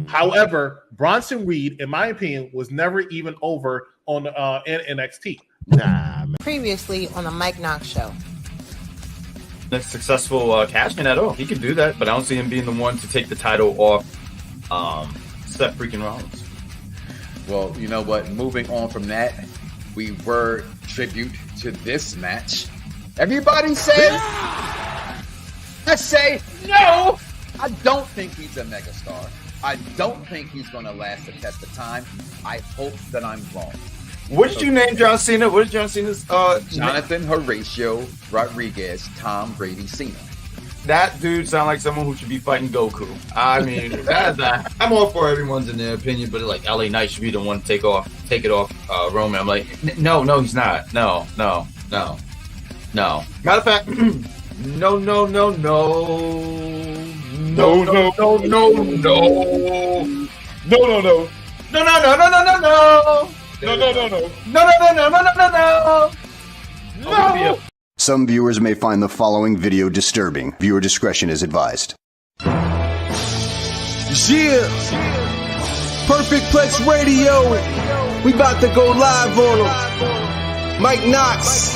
However, Bronson Reed, in my opinion, was never even over on NXT. Nah, man. Previously on the Mike Knoxxx show. That's successful cash in at all. He can do that, but I don't see him being the one to take the title off Seth freaking Rollins. Well, you know what? Moving on from that, we were tribute to this match. Everybody says, I say, no! I don't think he's a megastar. I don't think he's going to last the test of time. I hope that I'm wrong. What did you name John Cena? What is John Cena's Jonathan Horatio Rodriguez, Tom Brady Cena. That dude sounds like someone who should be fighting Goku. I mean, I'm all for everyone's in their opinion, but like LA Knight should be the one to take it off Roman. I'm like, no, he's not. No. Matter of fact, no. Some viewers may find the following video disturbing. Viewer discretion is advised. Yeah! Perfect Plex Radio! We about to go live on him. Mike Knoxxx.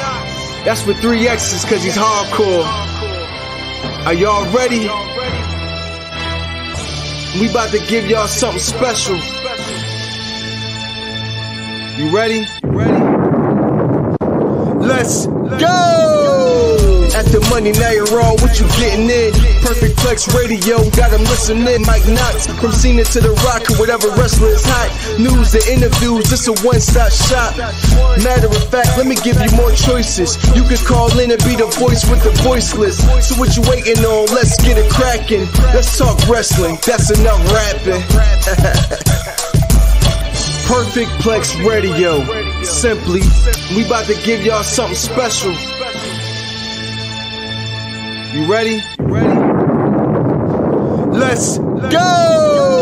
That's with 3 X's cause he's hardcore. Are y'all ready? We about to give y'all something special. You ready? Let's go! At the money, now you're wrong, what you getting in? Perfect Plex Radio, got them listening. Mike Knoxxx, from Cena to The Rock, or whatever wrestler is hot. News and interviews, this a one-stop shop. Matter of fact, let me give you more choices. You can call in and be the voice with the voiceless. So what you waiting on? Let's get it cracking. Let's talk wrestling, that's enough rapping. Perfect Plex Radio. Simply, we about to give y'all something special. You ready? Let's go!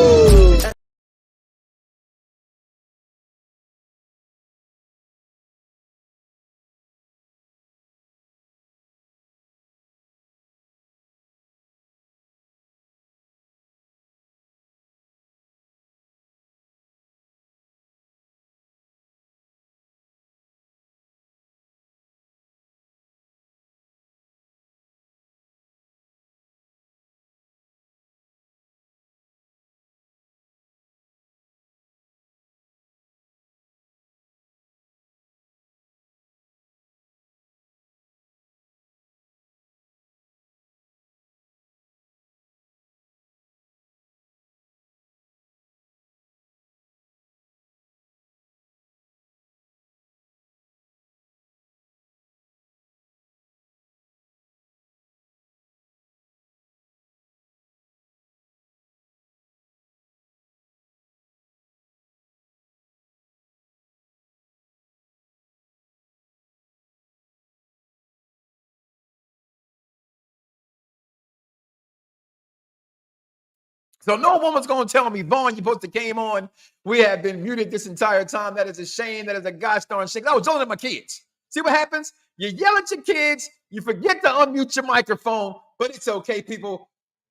So no woman's going to tell me, Vaughn, you supposed to came on. We have been muted this entire time. That is a shame. That is a gosh darn shame. I was yelling at my kids. See what happens? You yell at your kids. You forget to unmute your microphone. But it's okay, people.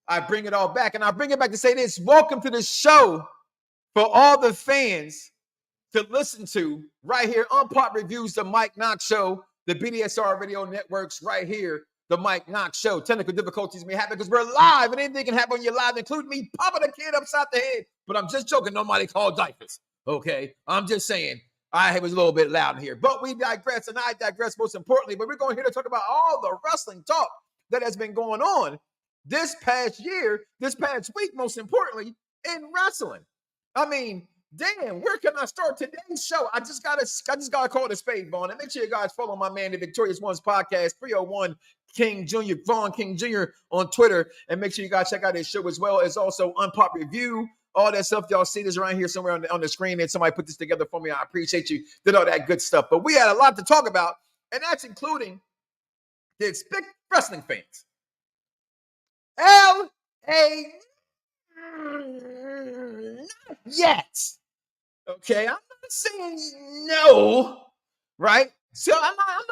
I bring it all back. And I bring it back to say this. Welcome to the show for all the fans to listen to right here. Unpop Reviews, the Mike Knoxxx Show, the BDSR Radio Networks right here. The Mike Knoxxx Show. Technical difficulties may happen because we're live and anything can happen when you're live, including me popping a kid upside the head. But I'm just joking. Nobody called diapers. Okay? I'm just saying I was a little bit loud in here. But we digress, and I digress most importantly. But we're going here to talk about all the wrestling talk that has been going on this past year, this past week, most importantly, in wrestling. I mean, damn, where can I start today's show? I just gotta call it a spade, Vaughn. And make sure you guys follow my man, the Victorious Ones Podcast, 301 King Jr., Vaughn King Jr. on Twitter. And make sure you guys check out his show as well as also Unpop Review. All that stuff, y'all see this around here somewhere on the screen. And somebody put this together for me. I appreciate you. Did all that good stuff. But we had a lot to talk about, and that's including the expect wrestling fans. L.A. Not yet. Okay, I'm not saying no, right? So I'm not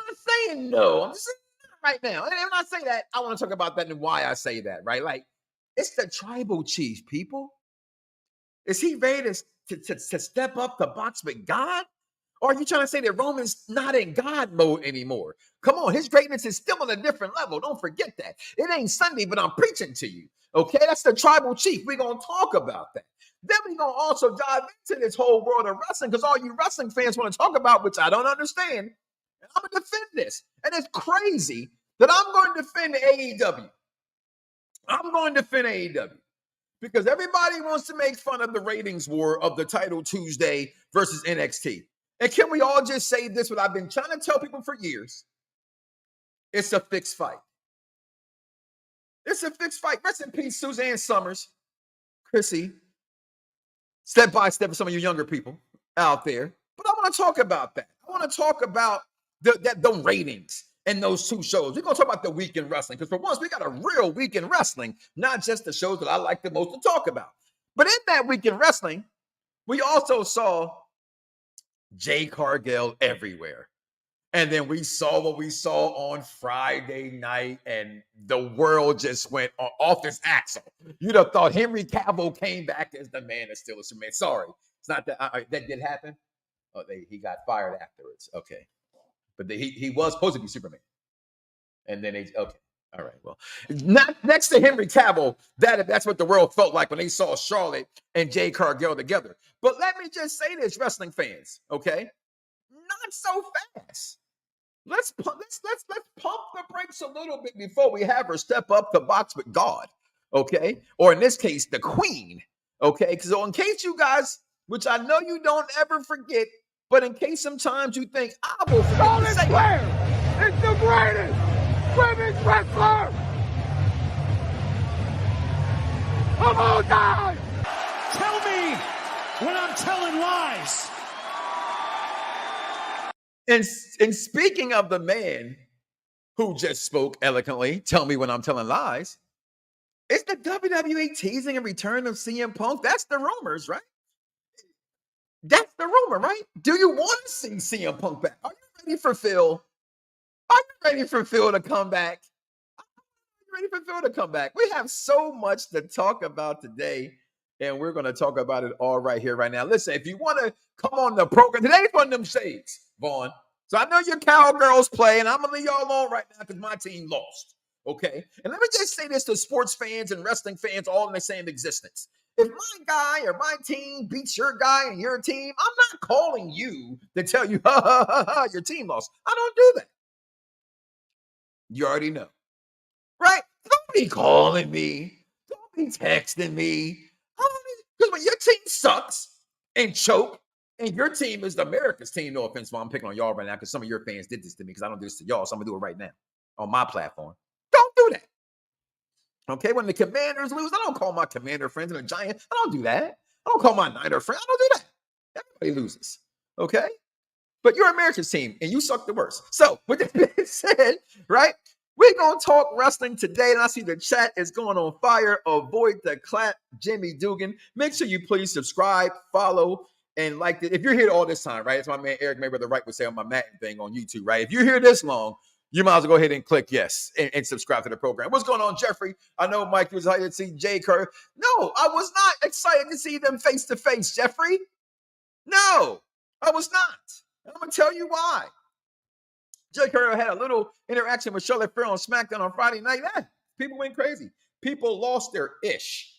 saying no. I'm just saying right now. And when I say that, I want to talk about that and why I say that, right? Like, it's the tribal chief, people. Is he ready to step up to box with God? Or are you trying to say that Roman's not in God mode anymore? Come on, his greatness is still on a different level. Don't forget that. It ain't Sunday, but I'm preaching to you. Okay, that's the tribal chief. We're going to talk about that. Then we're going to also dive into this whole world of wrestling because all you wrestling fans want to talk about, which I don't understand. And I'm going to defend this. And it's crazy that I'm going to defend AEW. I'm going to defend AEW. Because everybody wants to make fun of the ratings war of the Title Tuesday versus NXT. And can we all just say this, what I've been trying to tell people for years? It's a fixed fight. It's a fixed fight. Rest in peace, Suzanne Summers, Chrissy. Step by step for some of you younger people out there. But I want to talk about that. I want to talk about the ratings in those two shows. We're going to talk about the week in wrestling. Because for once, we got a real week in wrestling, not just the shows that I like the most to talk about. But in that week in wrestling, we also saw Jade Cargill everywhere. And then we saw what we saw on Friday night, and the world just went off its axle. You'd have thought Henry Cavill came back as the Man of Steel or Superman. Sorry, it's not that. That did happen. Oh, he got fired afterwards. Okay, but he was supposed to be Superman, and then okay. All right, well, not next to Henry Cavill, that's what the world felt like when they saw Charlotte and Jade Cargill together. But let me just say this, wrestling fans, okay? Not so fast. Let's pump the brakes a little bit before we have her step up to box with God, okay? Or in this case, the Queen, okay? So in case you guys, which I know you don't ever forget, but in case sometimes you think I will forget to say Flair is the greatest women's wrestler of all time. Tell me when I'm telling lies. And speaking of the man who just spoke eloquently, tell me when I'm telling lies, is the WWE teasing a return of CM Punk? That's the rumors, right? That's the rumor, right? Do you want to see CM Punk back? Are you ready for Phil? Are you ready for Phil to come back? Are you ready for Phil to come back? We have so much to talk about today, and we're going to talk about it all right here, right now. Listen, if you want to come on the program, today's one of them shades, Vaughn. So I know your Cowgirls play, and I'm going to leave y'all alone right now because my team lost, okay? And let me just say this to sports fans and wrestling fans all in the same existence. If my guy or my team beats your guy and your team, I'm not calling you to tell you, your team lost. I don't do that. You already know, right? Don't be calling me. Don't be texting me. Because when your team sucks and choke, and your team is America's team, no offense, I'm picking on y'all right now because some of your fans did this to me because I don't do this to y'all, so I'm going to do it right now on my platform. Don't do that. Okay, when the Commanders lose, I don't call my Commander friends and the Giants. I don't do that. I don't call my Niner friends. I don't do that. Everybody loses, okay? But you're America's team, and you suck the worst. So, with that being said, right, we're going to talk wrestling today, and I see the chat is going on fire. Avoid the clap, Jimmy Dugan. Make sure you please subscribe, follow, and like it. If you're here all this time, right, it's my man Eric Mayweather Wright would say on my Madden thing on YouTube, right? If you're here this long, you might as well go ahead and click yes and subscribe to the program. What's going on, Jeffrey? I know Mike was excited to see Jay Kerr. No, I was not excited to see them face to face, Jeffrey. No, I was not. I'm going to tell you why. Jay Kerr had a little interaction with Charlotte Flair on Smackdown on Friday night. People went crazy. People lost their ish,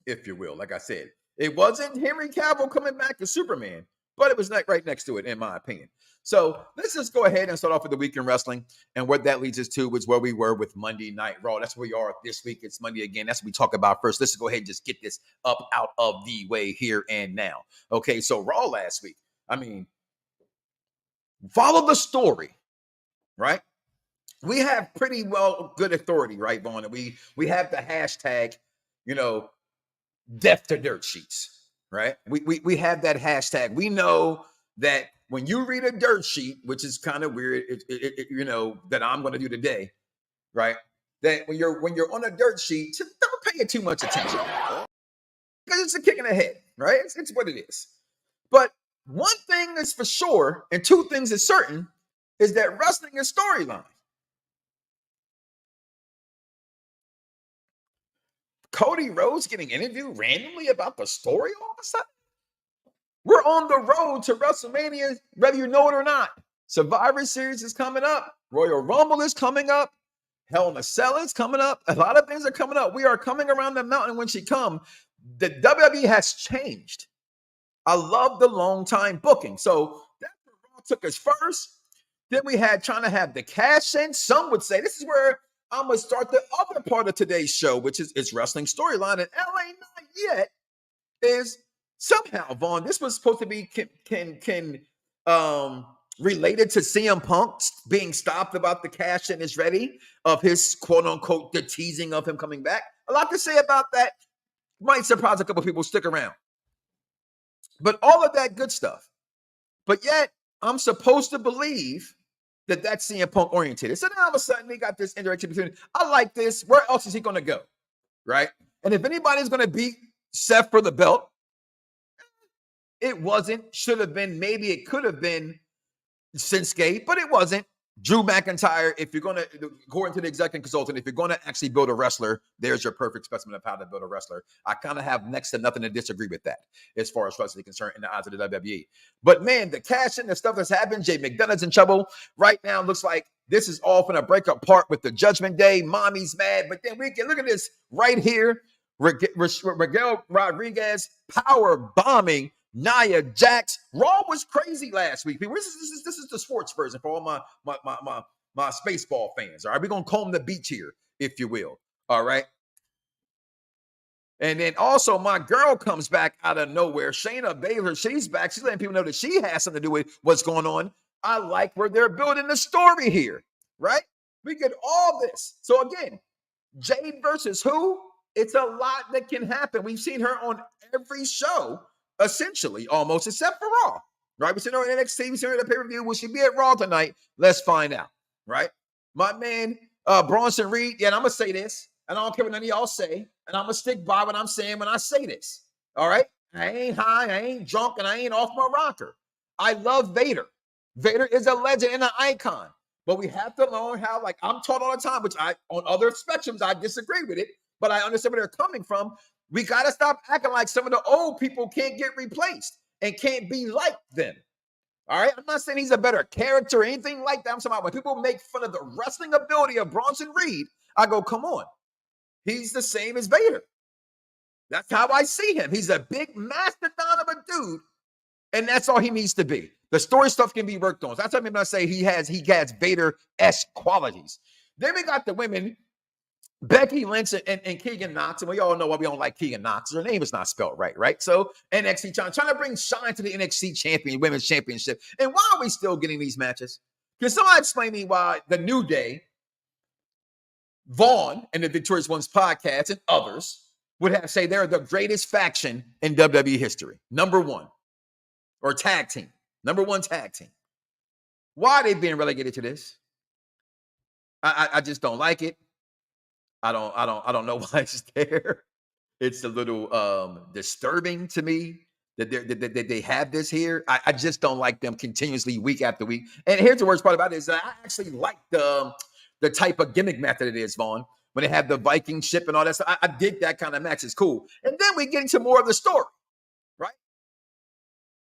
if you will. Like I said, it wasn't Henry Cavill coming back as Superman, but it was right next to it, in my opinion. So let's just go ahead and start off with the week in wrestling. And what that leads us to is where we were with Monday Night Raw. That's where we are this week. It's Monday again. That's what we talk about first. Let's go ahead and just get this up out of the way here and now. Okay, so Raw last week. I mean, follow the story, right? We have pretty well good authority, right, Vaughn? We have the hashtag, death to dirt sheets, right? We have that hashtag. We know that when you read a dirt sheet, which is kind of weird, that I'm going to do today, right? That when you're on a dirt sheet, don't pay it too much attention because it's a kick in the head, right? It's what it is. But one thing is for sure, and two things is certain, is that wrestling is storyline. Cody Rhodes getting interviewed randomly about the story all of a sudden? We're on the road to WrestleMania, whether you know it or not. Survivor Series is coming up. Royal Rumble is coming up. Hell in a Cell is coming up. A lot of things are coming up. We are coming around the mountain when she come. The WWE has changed. I love the long time booking. So that's where Raw took us first. Then we had trying to have the cash in. Some would say this is where I'm gonna start the other part of today's show, which is its wrestling storyline. And LA Not Yet is somehow, Vaughn. This was supposed to be related to CM Punk being stopped about the cash in is ready of his quote unquote the teasing of him coming back. A lot to say about that. Might surprise a couple people. Stick around. But all of that good stuff. But yet, I'm supposed to believe that that's CM Punk oriented. So now all of a sudden, they got this interaction between, I like this. Where else is he going to go? Right? And if anybody's going to beat Seth for the belt, it wasn't. Should have been. Maybe it could have been Shinsuke, but it wasn't. Drew McIntyre, if you're going to, according to the executive consultant, if you're going to actually build a wrestler, there's your perfect specimen of how to build a wrestler. I kind of have next to nothing to disagree with that as far as wrestling is concerned in the eyes of the WWE. But man, the cash in, the stuff that's happened, Jay McDonough's in trouble. Right now, looks like this is all going to break apart with the Judgment Day. Mommy's mad. But then we can look at this right here. Miguel Rodriguez power bombing Nia Jax. Raw was crazy last week. This is the sports version for all my Spaceball fans. All right, we're gonna comb the beach here, if you will. All right. And then also my girl comes back out of nowhere. Shayna Baszler, she's back. She's letting people know that she has something to do with what's going on. I like where they're building the story here, right? We get all this. So again, Jade versus who? It's a lot that can happen. We've seen her on every show. Essentially, almost, except for Raw, right? We seen her in NXT, we seen her at the pay-per-view. Will she be at Raw tonight? Let's find out, right? My man, Bronson Reed, yeah, and I'm going to say this, and I don't care what none of y'all say, and I'm going to stick by what I'm saying when I say this, all right? I ain't high, I ain't drunk, and I ain't off my rocker. I love Vader. Vader is a legend and an icon, but we have to learn how, like I'm taught all the time, which on other spectrums, I disagree with it, but I understand where they're coming from. We got to stop acting like some of the old people can't get replaced and can't be like them. All right? I'm not saying he's a better character or anything like that. I'm talking about when people make fun of the wrestling ability of Bronson Reed, I go, come on. He's the same as Vader. That's how I see him. He's a big mastodon of a dude, and that's all he needs to be. The story stuff can be worked on. So that's what I mean when I say he has Vader-esque qualities. Then we got the women, Becky Lynch and Keegan Knox, and we all know why we don't like Keegan Knox. Her name is not spelled right? So NXT trying to bring shine to the NXT Women's Championship. And why are we still getting these matches? Can somebody explain to me why the New Day, Vaughn, and the Victorious Ones podcast and others would have say they're the greatest faction in WWE history, number one, or tag team, number one tag team. Why are they being relegated to this? I just don't like it. I don't know why it's there. It's a little disturbing to me that they have this here. I just don't like them continuously week after week. And here's the worst part about it is that I actually like the type of gimmick method it is, Vaughn. When they have the Viking ship and all that stuff, I dig that kind of match. It's cool. And then we get into more of the story, right?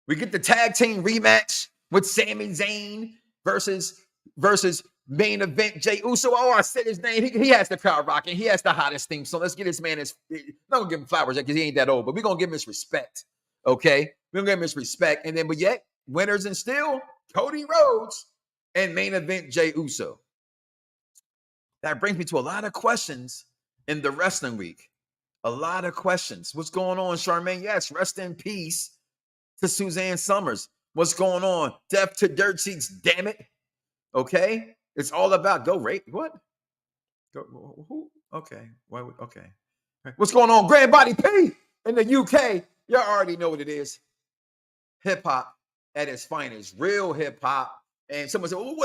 We get the tag team rematch with Sami Zayn versus main event Jey Uso. Oh, I said his name. He has the crowd rocking. He has the hottest theme. So let's get this man his. Not gonna give him flowers because he ain't that old, but we're gonna give him his respect. Okay, we're gonna give him his respect. And then, but yet, winners and still Cody Rhodes and main event Jey Uso. That brings me to a lot of questions in the wrestling week. A lot of questions. What's going on, Charmaine? Yes, rest in peace to Suzanne Summers. What's going on? Death to dirt sheets. Damn it. Okay. It's all about go rate. What? Go, who? Okay. Okay. What's going on? Grand Body P in the UK. Y'all already know what it is. Hip hop at its finest. Real hip hop. And someone said, well,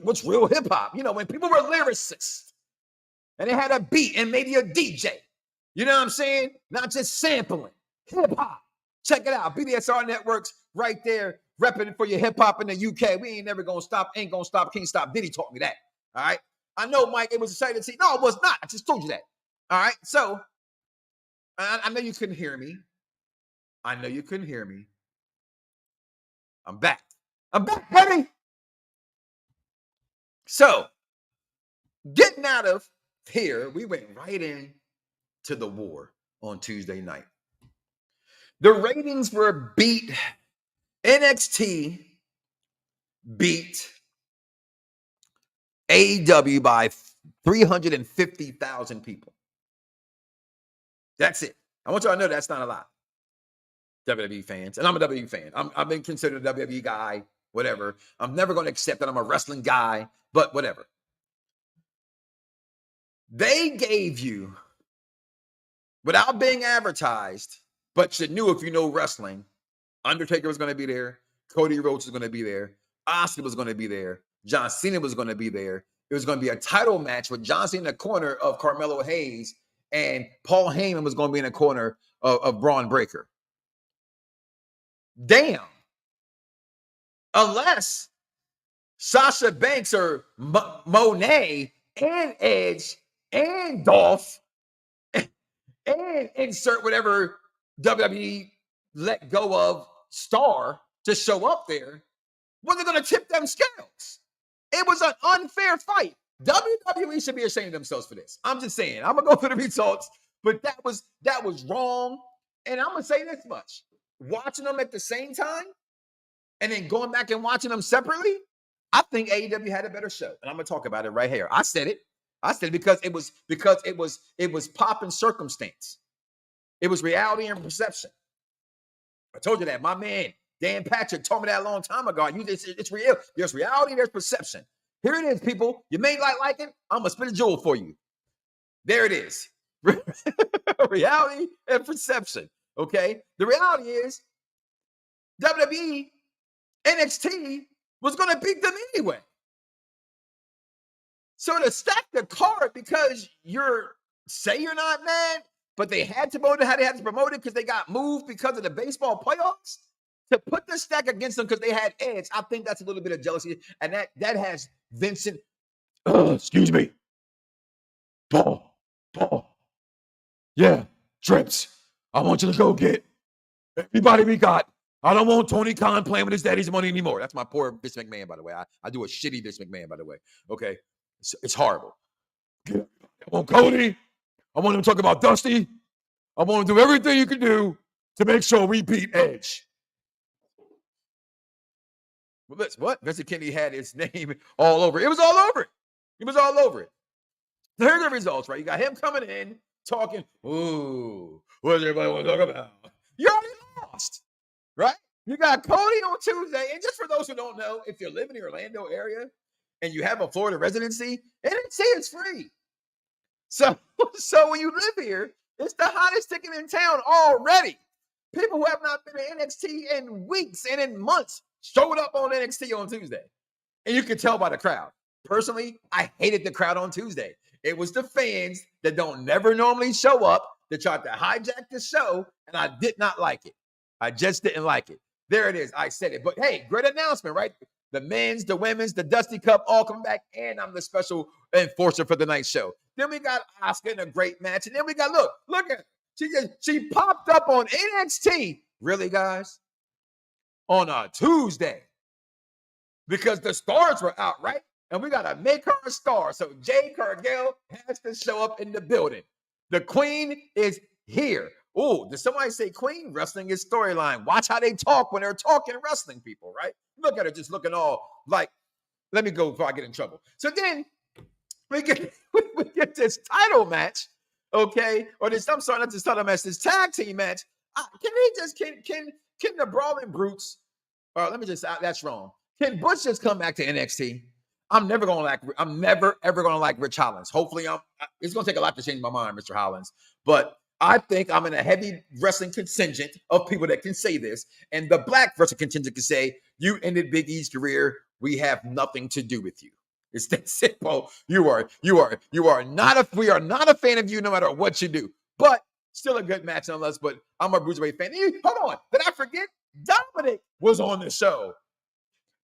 what's real hip hop? You know, when people were lyricists and they had a beat and maybe a DJ. You know what I'm saying? Not just sampling. Hip hop. Check it out. BDSR Networks right there. Repping for your hip hop in the UK. We ain't never gonna stop, ain't gonna stop, can't stop. Diddy taught me that. All right. I know, Mike, it was exciting to see. No, it was not. I just told you that. All right. So I know you couldn't hear me. I'm back. Baby. So, getting out of here, we went right in to the war on Tuesday night. The ratings were beat. NXT beat AEW by 350,000 people. That's it. I want y'all to know that's not a lot. WWE fans, and I'm a WWE fan. I've been considered a WWE guy, whatever. I'm never going to accept that I'm a wrestling guy, but whatever. They gave you, without being advertised, but you knew if you know wrestling, Undertaker was going to be there, Cody Rhodes was going to be there, Asuka was going to be there, John Cena was going to be there. It was going to be a title match with John Cena in the corner of Carmelo Hayes, and Paul Heyman was going to be in the corner of Braun Breaker. Damn. Unless Sasha Banks or Monet and Edge and Dolph and insert whatever WWE let go of star to show up there, was it going to tip them scales? It was an unfair fight. WWE should be ashamed of themselves for this. I'm just saying. I'm going to go through the results, but that was wrong. And I'm going to say this much. Watching them at the same time and then going back and watching them separately, I think AEW had a better show. And I'm going to talk about it right here. I said it because it was pop and circumstance. It was reality and perception. I told you that. My man, Dan Patrick, told me that a long time ago. It's real. There's reality, there's perception. Here it is, people. You may not like it. I'm going to spin a jewel for you. There it is. Reality and perception. Okay? The reality is WWE, NXT was going to beat them anyway. So to stack the card because you're not mad, but they had to promote it how they had to promote it because they got moved because of the baseball playoffs, to put the stack against them because they had Edge, I think that's a little bit of jealousy. And that has Vincent, excuse me, Paul, yeah, Trips, I want you to go get everybody we got. I don't want Tony Khan playing with his daddy's money anymore. That's my poor Vince McMahon, by the way. I do a shitty Vince McMahon, by the way. Okay, it's horrible. I want Cody. I want him to talk about Dusty. I want him to do everything you can do to make sure we beat Edge. Well, listen, what? Vincent Kennedy had his name all over it. It was all over it. It was all over it. So here's the results, right? You got him coming in, talking, ooh, what does everybody want to talk about? You already lost, right? You got Cody on Tuesday. And just for those who don't know, if you live in the Orlando area and you have a Florida residency, NXT is free. So when you live here, it's the hottest ticket in town already. People who have not been to NXT in weeks and in months showed up on NXT on Tuesday. And you could tell by the crowd. Personally, I hated the crowd on Tuesday. It was the fans that don't never normally show up that tried to hijack the show, and I did not like it. I just didn't like it. There it is. I said it. But hey, great announcement, right? The men's, the women's, the Dusty Cup all come back, and I'm the special enforcer for the night show. Then we got Asuka in a great match, and then we got, look at her. She popped up on NXT. Really, guys? On a Tuesday. Because the stars were out, right? And we got to make her a star. So Jade Cargill has to show up in the building. The queen is here. Oh, did somebody say queen? Wrestling is storyline. Watch how they talk when they're talking wrestling, people, right? Look at her just looking all like, let me go before I get in trouble. So then we get this title match, okay? Or this, I'm sorry, not this title match, this tag team match. Can the Brawling Brutes, or let me just, that's wrong. Can Butch just come back to NXT? I'm never ever gonna like Rich Hollins. Hopefully, it's gonna take a lot to change my mind, Mr. Hollins. But I think I'm in a heavy wrestling contingent of people that can say this, and the black wrestling contingent can say, "You ended Big E's career. We have nothing to do with you." It's that simple. We are not a fan of you, no matter what you do. But still a good match nonetheless. But I'm a Bruiserweight fan. Hold on, did I forget? Dominic was on the show.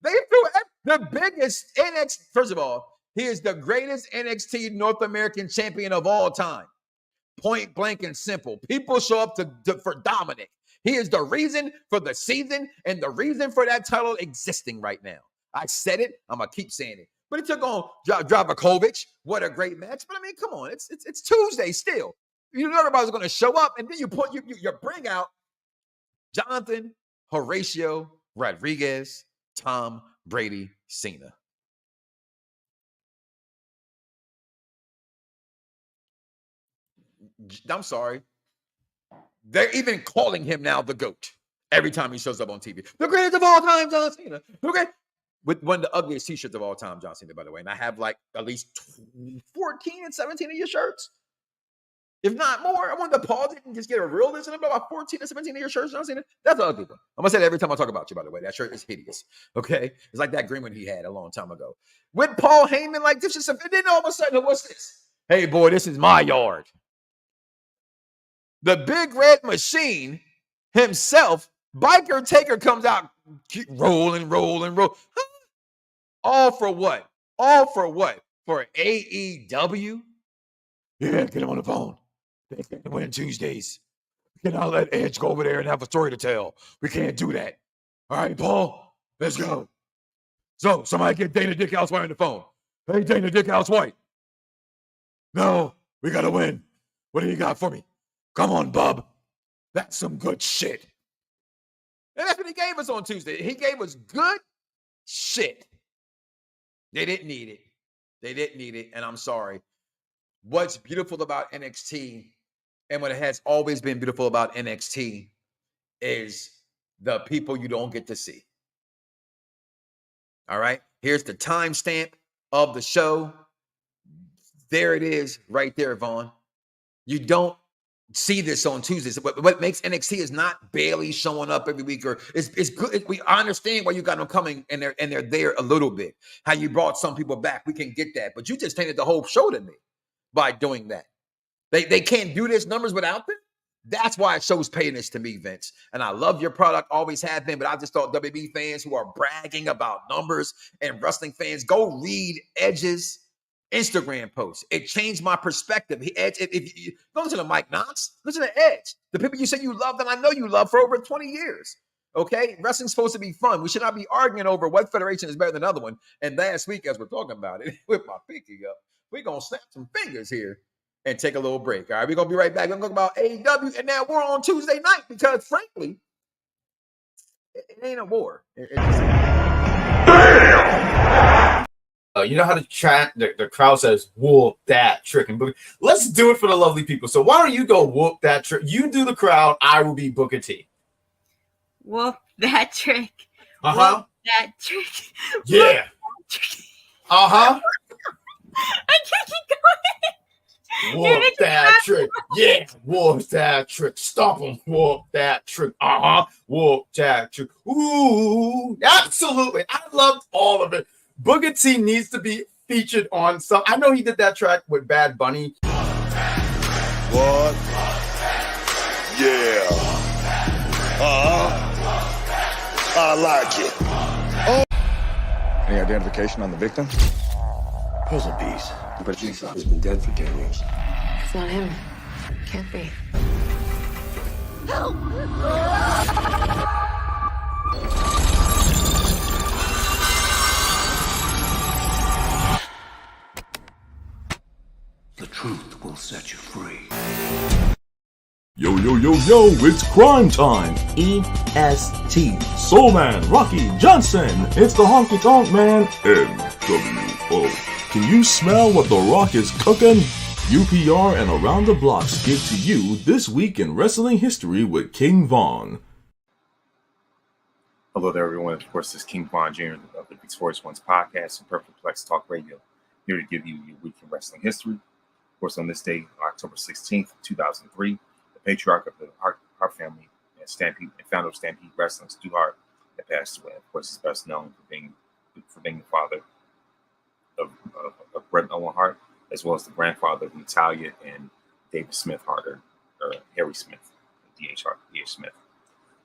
They threw the biggest NXT. First of all, he is the greatest NXT North American champion of all time. Point blank and simple. People show up for Dominic. He is the reason for the season and the reason for that title existing right now. I said it. I'm going to keep saying it. But it took on Dragovic. What a great match. But I mean, come on. It's Tuesday still. You know everybody's going to show up, and then you bring out Jonathan, Horatio, Rodriguez, Tom Brady, Cena. I'm sorry. They're even calling him now the GOAT every time he shows up on TV. The greatest of all time, John Cena. Okay. With one of the ugliest t-shirts of all time, John Cena, by the way. And I have like at least 14 and 17 of your shirts. If not more, I want to pause it and just get a real listen about 14 and 17 of your shirts, John Cena. That's an ugly one. I'm going to say that every time I talk about you, by the way. That shirt is hideous. Okay? It's like that green one he had a long time ago. With Paul Heyman, like this is and then all of a sudden, what's this? Hey, boy, this is my yard. The Big Red Machine himself, Biker Taker, comes out, keep rolling. All for what? For AEW? Yeah, get him on the phone. They can't win Tuesdays. We cannot let Edge go over there and have a story to tell. We can't do that. All right, Paul, let's go. So, somebody get Dana Dick House White on the phone. Hey, Dana Dick House White. No, we got to win. What do you got for me? Come on, bub. That's some good shit. And that's what he gave us on Tuesday. He gave us good shit. They didn't need it. And I'm sorry. What's beautiful about NXT and what it has always been beautiful about NXT is the people you don't get to see. All right. Here's the timestamp of the show. There it is right there, Vaughn. You don't see this on Tuesdays. What makes NXT is not Bailey showing up every week, or it's good. I understand why you got them coming and they're there a little bit. How you brought some people back, we can get that. But you just tainted the whole show to me by doing that. They can't do this numbers without them. That's why it shows paying this to me, Vince. And I love your product, always have been. But I just thought WB fans who are bragging about numbers and wrestling fans, go read Edge's Instagram post. It changed my perspective. If you don't listen to Mike Knoxxx, listen to Edge. The people you say you love, and I know you love for over 20 years. Okay? Wrestling's supposed to be fun. We should not be arguing over what federation is better than another one. And last week, as we're talking about it, with my pinky up, we're going to snap some fingers here and take a little break. All right? We're going to be right back. We're going to talk about AEW. And now we're on Tuesday night because, frankly, it ain't a war. You know how the crowd says, whoop that trick. And let's do it for the lovely people. So why don't you go whoop that trick? You do the crowd. I will be Booker T. Whoop that trick. Uh-huh. Whoop that trick. Yeah. Uh-huh. I can't keep going. Whoop that trick. Yeah. Whoop that trick. Stop him. Whoop that trick. Uh-huh. Whoop that trick. Ooh. Absolutely. I loved all of it. Booker T needs to be featured on some. I know he did that track with Bad Bunny. What? Yeah. I like it. Oh. Any identification on the victim? Puzzle piece. But he's been dead for 10 years. It's not him. Can't be. Help! The truth will set you free. Yo, it's crime time. EST. Soul Man, Rocky Johnson. It's the Honky Tonk Man, NWO. Can you smell what The Rock is cooking? UPR and Around the Blocks give to you This Week in Wrestling History with King Von. Hello there, everyone. Of course, this is King Von Jr. of the Victorious Ones podcast and Perfect Plex Talk Radio, here to give you your week in wrestling history. Of course, on this day, October 16th, 2003, the patriarch of the Hart family and Stampede and founder of Stampede Wrestling, Stu Hart, had passed away. Of course, he's best known for being the father of Bret Owen Hart, as well as the grandfather of Natalia and David Smith Hart, or Harry Smith, D.H. Smith.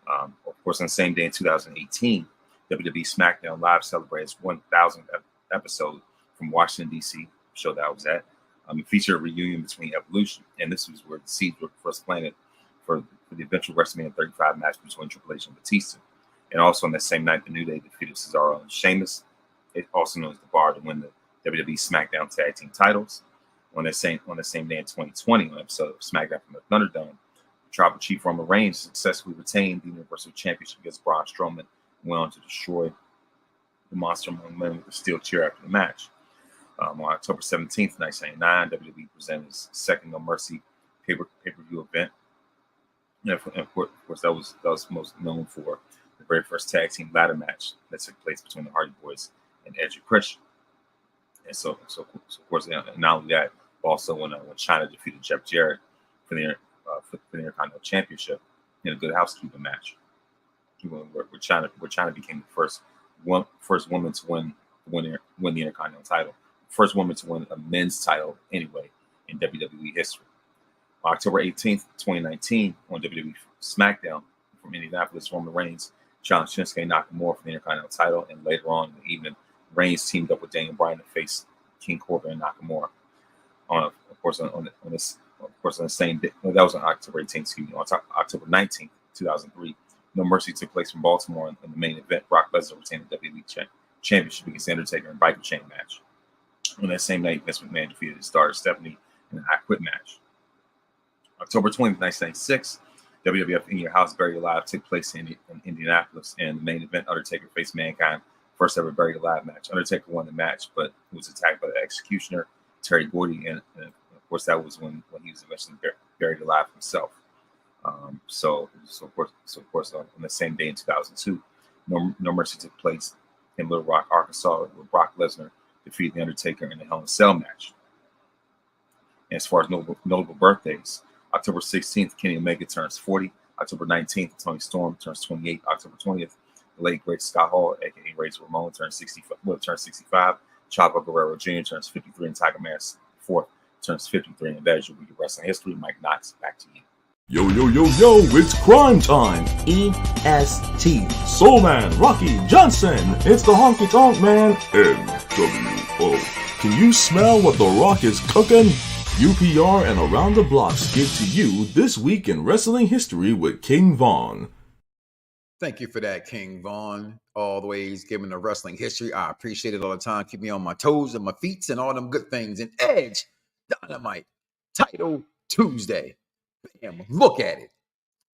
Of course, on the same day in 2018, WWE Smackdown Live celebrated its 1,000th episode from Washington, D.C., show that I was at. It featured a reunion between Evolution, and this was where the seeds were first planted for the eventual WrestleMania 35 match between Triple H and Batista. And also on that same night, the New Day defeated Cesaro and Sheamus, also known as the Bar, to win the WWE SmackDown Tag Team titles. On the same day in 2020, on an episode of SmackDown from the Thunderdome, Tribal Chief Roman Reigns successfully retained the Universal Championship against Braun Strowman and went on to destroy the Monster Among Men with a steel chair after the match. On October 17th, 1999, WWE presented its second No Mercy pay-per-view event. And of course, that was most known for the very first tag team ladder match that took place between the Hardy Boys and Edge and Christian. And so of course, not only that, but also when China defeated Jeff Jarrett for the Intercontinental Championship in a Good Housekeeping match, where China became the first woman to win the Intercontinental title, first woman to win a men's title anyway in WWE history. On October 18th, 2019, on WWE SmackDown from Indianapolis, Roman Reigns challenged Shinsuke Nakamura for the Intercontinental title, and later on in the evening, Reigns teamed up with Daniel Bryan to face King Corbin and Nakamura. On the same day, that was on October 18th. Excuse me. On October 19th, 2003, No Mercy took place from Baltimore in the main event. Brock Lesnar retained the WWE Championship against Undertaker in a Biker Chain match. On that same night, Vince McMahon defeated his daughter Stephanie in an I Quit match. October 20th, 1996, WWF In Your House Buried Alive took place in Indianapolis, and the main event, Undertaker faced Mankind, first ever Buried Alive match. Undertaker won the match, but he was attacked by the Executioner, Terry Gordy, and of course that was when he was eventually buried alive himself. So of course, on the same day in 2002, No Mercy took place in Little Rock, Arkansas, where Brock Lesnar defeated The Undertaker in the Hell in a Cell match. And as far as notable birthdays, October 16th, Kenny Omega turns 40. October 19th, Tony Storm turns 28. October 20th, the late great Scott Hall, aka Razor Ramon, turns 65. Chavo Guerrero Jr. turns 53, and Tiger Mask IV turns 53. And that is your week of wrestling history. Mike Knoxxx, back to you. Yo, it's crime time. EST. Soul Man, Rocky Johnson. It's the Honky Tonk Man, NWO. Can you smell what The Rock is cooking? UPR and Around the Blocks give to you This Week in Wrestling History with King Vaughn. Thank you for that, King Vaughn. Always giving the wrestling history. I appreciate it all the time. Keep me on my toes and my feet and all them good things. And Edge, Dynamite, Title Tuesday. Bam, look at it.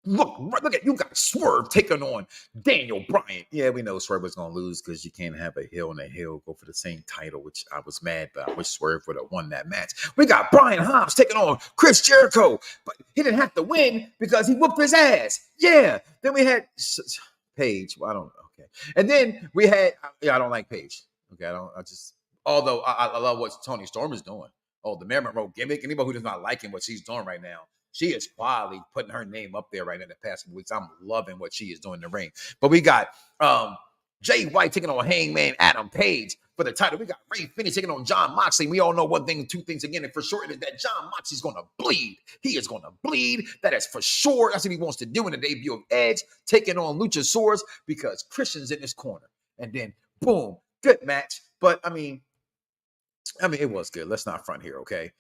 Look at you got Swerve taking on Daniel Bryan. Yeah, we know Swerve was going to lose because you can't have a heel and a heel go for the same title, which I was mad, but I wish Swerve would have won that match. We got Brian Hobbs taking on Chris Jericho, but he didn't have to win because he whooped his ass. Yeah. Then we had Paige. Well, I don't know. Okay. And then we had, I don't like Paige. Okay. Although I love what Toni Storm is doing. Oh, the Marilyn Monroe gimmick. Anybody who does not liking what she's doing right now, she is quietly putting her name up there right now in the past few weeks. I'm loving what she is doing in the ring. But we got Jay White taking on Hangman Adam Page for the title. We got Ray Finney taking on Jon Moxley. We all know one thing, two things again, and for sure is that Jon Moxley's going to bleed. He is going to bleed. That is for sure. That's what he wants to do in the debut of Edge, taking on Luchasaurus because Christian's in his corner. And then, boom, good match. But, I mean, it was good. Let's not front here, okay?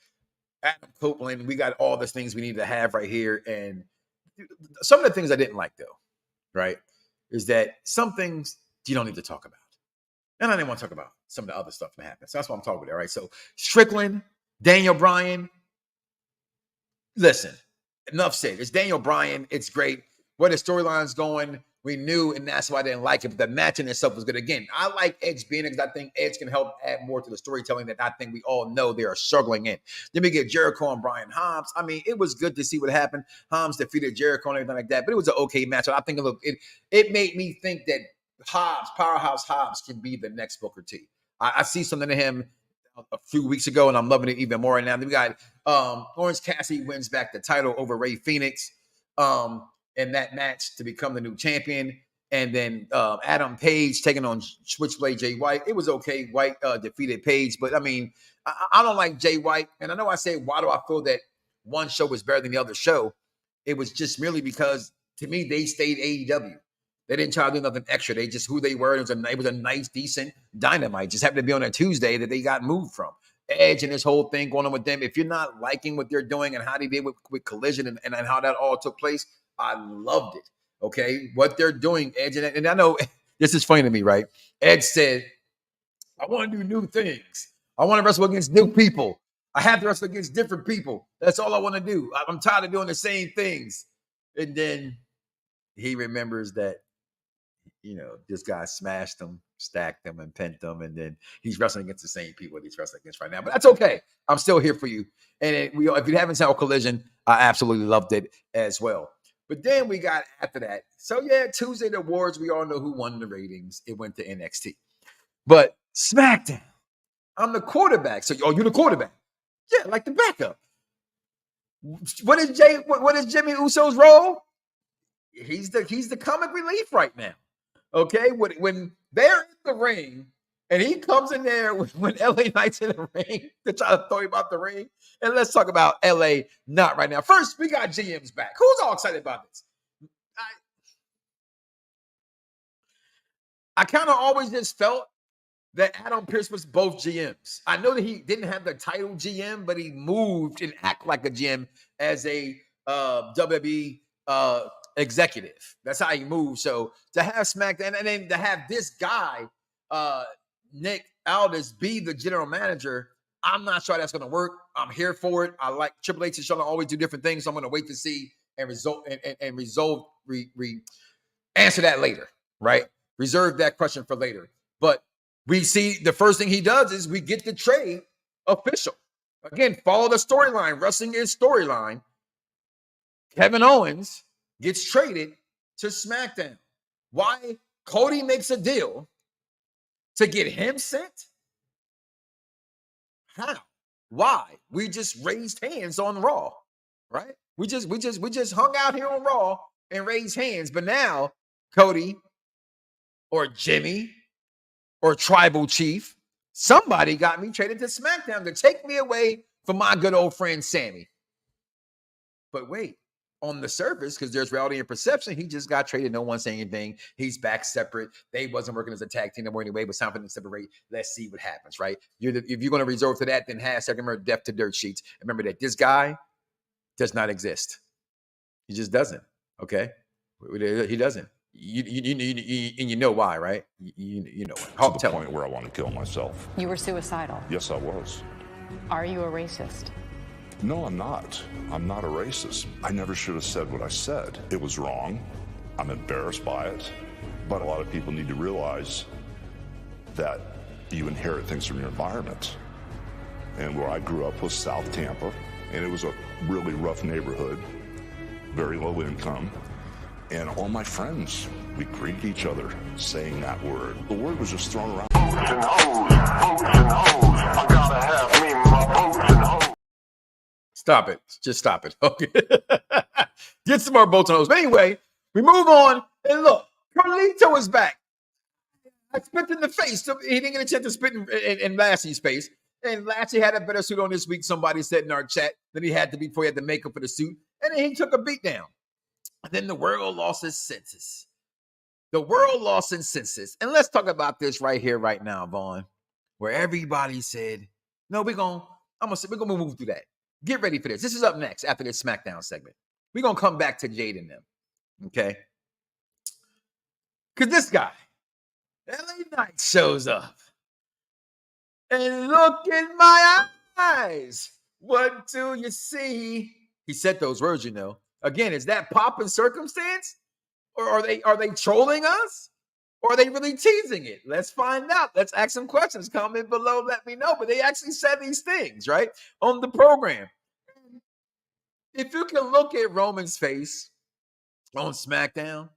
Adam Copeland, we got all the things we need to have right here. And some of the things I didn't like, though, right, is that some things you don't need to talk about. And I didn't want to talk about some of the other stuff that happened. So that's what I'm talking about, right? So Strickland, Daniel Bryan, listen, enough said. It's Daniel Bryan. It's great. Where the storyline's going, we knew, and that's why I didn't like it. But the match in itself was good. Again, I like Edge being it because I think Edge can help add more to the storytelling that I think we all know they are struggling in. Then we get Jericho and Brian Hobbs. I mean, it was good to see what happened. Hobbs defeated Jericho and everything like that, but it was an okay match. I think it made me think that Powerhouse Hobbs, can be the next Booker T. I see something in him a few weeks ago, and I'm loving it even more now. Then we got Orange Cassidy wins back the title over Ray Phoenix. In that match to become the new champion. And then Adam Page taking on Switchblade Jay White. It was okay. White defeated Page. But, I mean, I don't like Jay White. And I know I say, why do I feel that one show was better than the other show? It was just merely because, to me, they stayed AEW. They didn't try to do nothing extra. They just who they were. It was a nice, decent Dynamite. Just happened to be on a Tuesday that they got moved from. Edge and this whole thing going on with them. If you're not liking what they're doing and how they did with Collision and how that all took place, I loved it. Okay, what they're doing, Edge, and I know this is funny to me, right? Edge said, I want to do new things. I want to wrestle against new people. I have to wrestle against different people. That's all I want to do. I'm tired of doing the same things. And then he remembers that, this guy smashed them, stacked them, and pinned them. And then he's wrestling against the same people that he's wrestling against right now. But that's okay. I'm still here for you. And if you haven't seen Collision, I absolutely loved it as well. But then we got after that. So, yeah, Tuesday, the awards, we all know who won the ratings. It went to NXT. But Smackdown, I'm the quarterback. So, you're the quarterback. Yeah, like the backup. What is Jimmy Uso's role? He's the comic relief right now. Okay, when they're in the ring and he comes in there when LA Knight's in the ring to try to throw him out the ring. And let's talk about LA Not right now. First, we got GM's back. Who's all excited about this? I kind of always just felt that Adam Pearce was both GMs. I know that he didn't have the title GM, but he moved and acted like a GM as a WWE executive. That's how he moved. So to have SmackDown and then to have this guy, Nick Aldis, be the general manager, I'm not sure that's going to work. I'm here for it. I like Triple H is trying to always do different things. So I'm going to wait to see and answer that later, right? Reserve that question for later. But we see the first thing he does is we get the trade official. Again, follow the storyline. Wrestling is storyline. Kevin Owens gets traded to SmackDown. Why? Cody makes a deal to get him sent? How? Why? We just raised hands on Raw, right? We just hung out here on Raw and raised hands. But now Cody or Jimmy or Tribal Chief, somebody got me traded to SmackDown to take me away from my good old friend Sammy. But wait, on the surface, because there's reality and perception, he just got traded. No one's saying anything. He's back separate. They wasn't working as a tag team anymore anyway, but it's time for them to separate. Let's see what happens, right? If you're going to resort to that, then remember death to dirt sheets. Remember that this guy does not exist. He just doesn't, okay? He doesn't. You know why, right? You know why. To the point where I want to kill myself. You were suicidal. Yes, I was. Are you a racist? No, I'm not. I'm not a racist. I never should have said what I said. It was wrong. I'm embarrassed by it. But a lot of people need to realize that you inherit things from your environment. And where I grew up was South Tampa, and it was a really rough neighborhood, very low income. And all my friends, we greeted each other saying that word. The word was just thrown around. Boats and hoes, I gotta have me my boats and hoes. Stop it. Just stop it. Okay. Get some more boats and hoes. But anyway, we move on. And look, Carlito is back. I spit in the face. So he didn't get a chance to spit in Lashley's face. And Lashley had a better suit on this week. Somebody said in our chat that he had to be before he had the makeup for the suit. And then he took a beat down. And then the world lost its senses. The world lost its senses. And let's talk about this right here, right now, Vaughn, where everybody said, no, we're going to move through that. Get ready for this. This is up next after this SmackDown segment. We're going to come back to Jade and them. Okay? Because this guy, LA Knight, shows up. And look in my eyes. What do you see? He said those words, you know. Again, is that pop and circumstance? Or are they trolling us? Or are they really teasing it? Let's find out. Let's ask some questions. Comment below, let me know. But they actually said these things, right? On the program. If you can look at Roman's face on SmackDown,